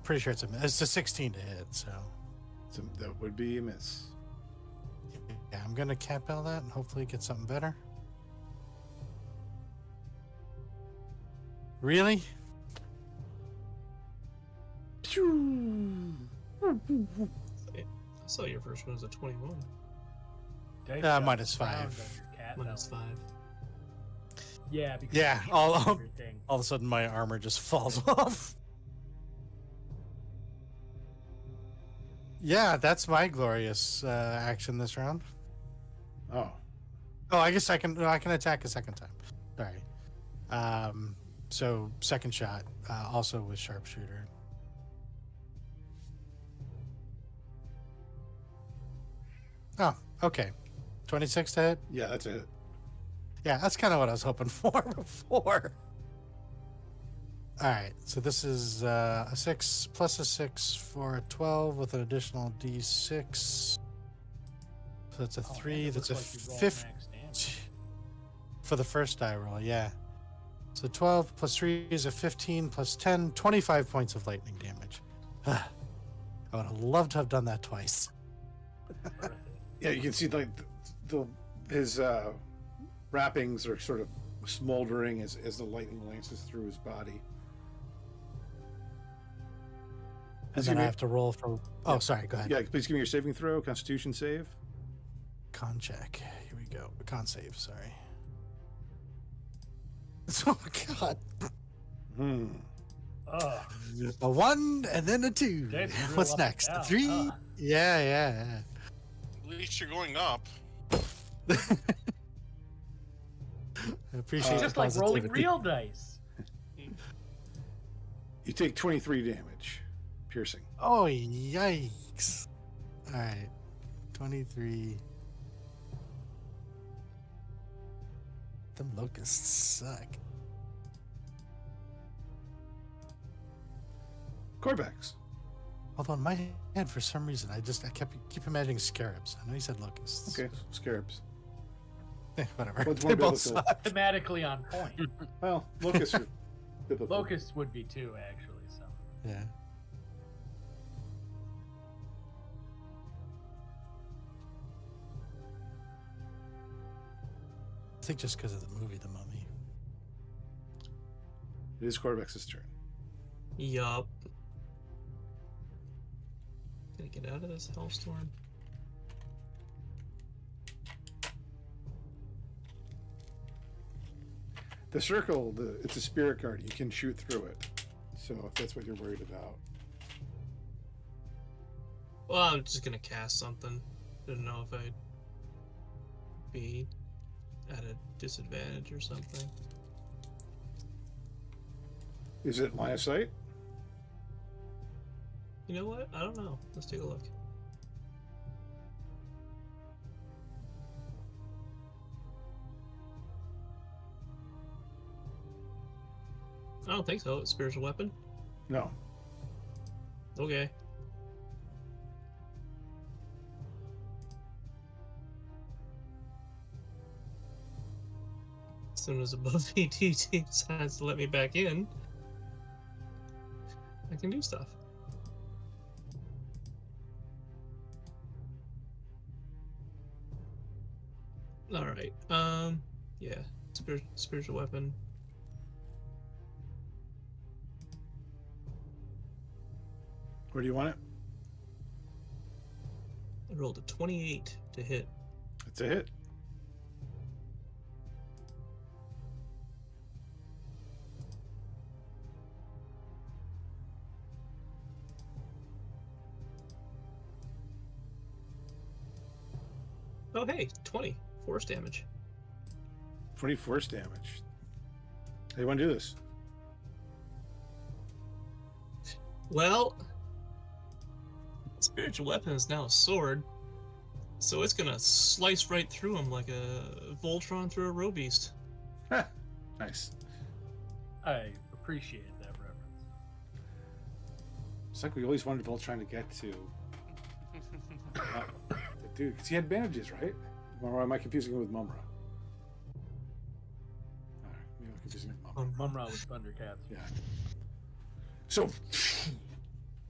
pretty sure it's a 16 to hit. So That would be a miss. yeah, I'm gonna cat bell that and hopefully get something better. Really? I saw your first one was a 21. Dice -5. got found on your cat -5. belt. Yeah, because Yeah, you all- can't see everything. All of a sudden, my armor just falls off. Yeah, that's my glorious action this round. Oh. Oh, I guess I can attack a second time. Sorry. So second shot, also with sharpshooter. Oh, okay. 26 to hit. Yeah, that's it. Yeah, that's kind of what I was hoping for before. All right, so this is a 6 plus a 6 for a 12 with an additional d6. So that's a 3. and it That's a looks like you rolled 5 max damage. for the first die roll, yeah. So 12 plus 3 is a 15 plus 10, 25 points of lightning damage. I would have loved to have done that twice. Worth it. Yeah, you can see like his wrappings are sort of smoldering as the lightning lances through his body. And then I have to roll for. Oh, Yeah. sorry. Go ahead. Yeah, please give me your saving throw, Constitution save. Con check. Here we go. Con save. Sorry. Oh God. Ugh. A 1 and then a 2. That's real What's up and next? A down, 3. huh? Yeah. At least you're going up. I appreciate It's the just like rolling positivity. real dice. You take 23 damage, piercing. Oh yikes! All right, 23. Them locusts suck. Corvax. Although in my head, for some reason, I keep imagining scarabs. I know you said locusts. Okay, scarabs. Whatever. What's They more both biblical? suck. Thematically on point. Well, locusts are biblical. Locusts would be too, actually. So Yeah. I think just because of the movie, The Mummy. It is Corvax's turn. Yup. Gonna get out of this hellstorm. The circle, it's a spirit guard. You can shoot through it. So if that's what you're worried about. Well, I'm just gonna cast something. Didn't know if I'd be at a disadvantage or something. Is it line of sight? You know what? I don't know. Let's take a look. I don't think so. It's spiritual weapon. No. Okay. As soon as above VTT decides to let me back in, I can do stuff. All right. Yeah. Spiritual weapon. Where do you want it? I rolled a 28 to hit. It's a hit. Oh, hey, 20 force damage. 20 force damage. How do you want to do this? Well, spiritual weapon is now a sword, so it's gonna slice right through him like a Voltron through a Robeast. Ha! Nice. I appreciate that reference. It's like we always wanted Voltron to get to. The dude, because he had bandages, right? Or am I confusing him with Mumra? Alright, maybe I'm confusing him with Mumra. Mumra with Thundercats. Yeah. So,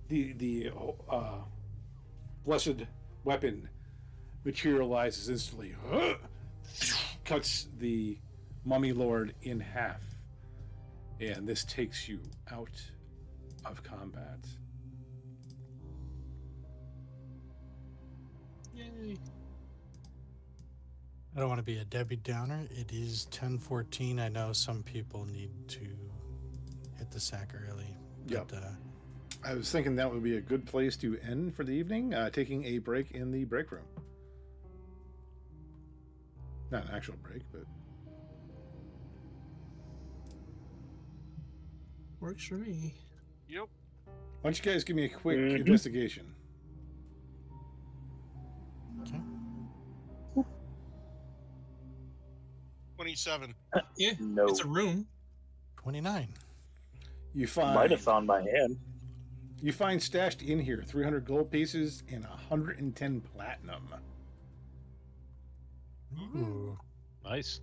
the blessed weapon materializes instantly, cuts the mummy lord in half, and this takes you out of combat. Yay. I don't want to be a Debbie Downer. It is 10:14. I know some people need to hit the sack early. Yep. But, I was thinking that would be a good place to end for the evening, taking a break in the break room. Not an actual break, but Works for me. Yep. why don't you guys give me a quick investigation? okay. 27. Yeah, No. it's a room. 29. You find Might have found my hand. You find stashed in here 300 gold pieces and 110 platinum. Ooh. Nice.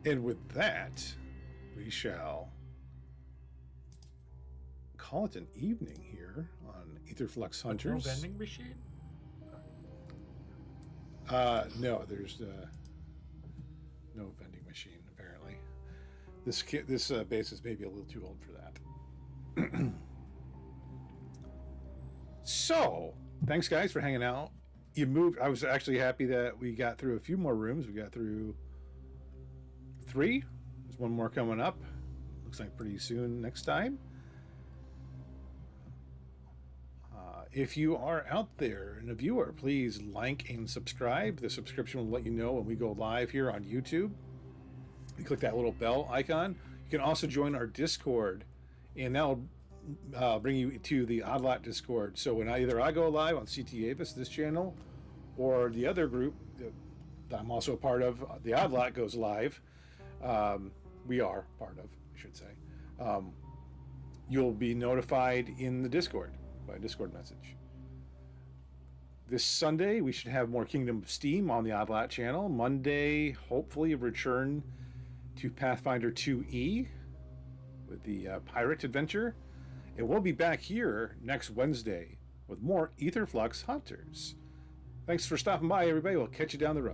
And with that, we shall call it an evening here on Etherflux No Hunters. vending machine? No, there's no vending machine apparently. This base is maybe a little too old for that. So, thanks guys for hanging out. You moved. I was actually happy that we got through a few more rooms. We got through 3. There's one more coming up. Looks like pretty soon next time. If you are out there and a viewer, please like and subscribe. The subscription will let you know when we go live here on YouTube. You click that little bell icon. You can also join our Discord, and that'll bring you to the Odd Lot Discord. So when either I go live on CT Avis, this channel, or the other group that I'm also a part of, the Odd Lot, goes live, we are part of, I should say, you'll be notified in the Discord by Discord message. This Sunday, we should have more Kingdom of Steam on the Odd Lot channel. Monday, hopefully, a return to Pathfinder 2E with the pirate adventure. And we'll be back here next Wednesday with more Etherflux Hunters. Thanks for stopping by, everybody. We'll catch you down the road.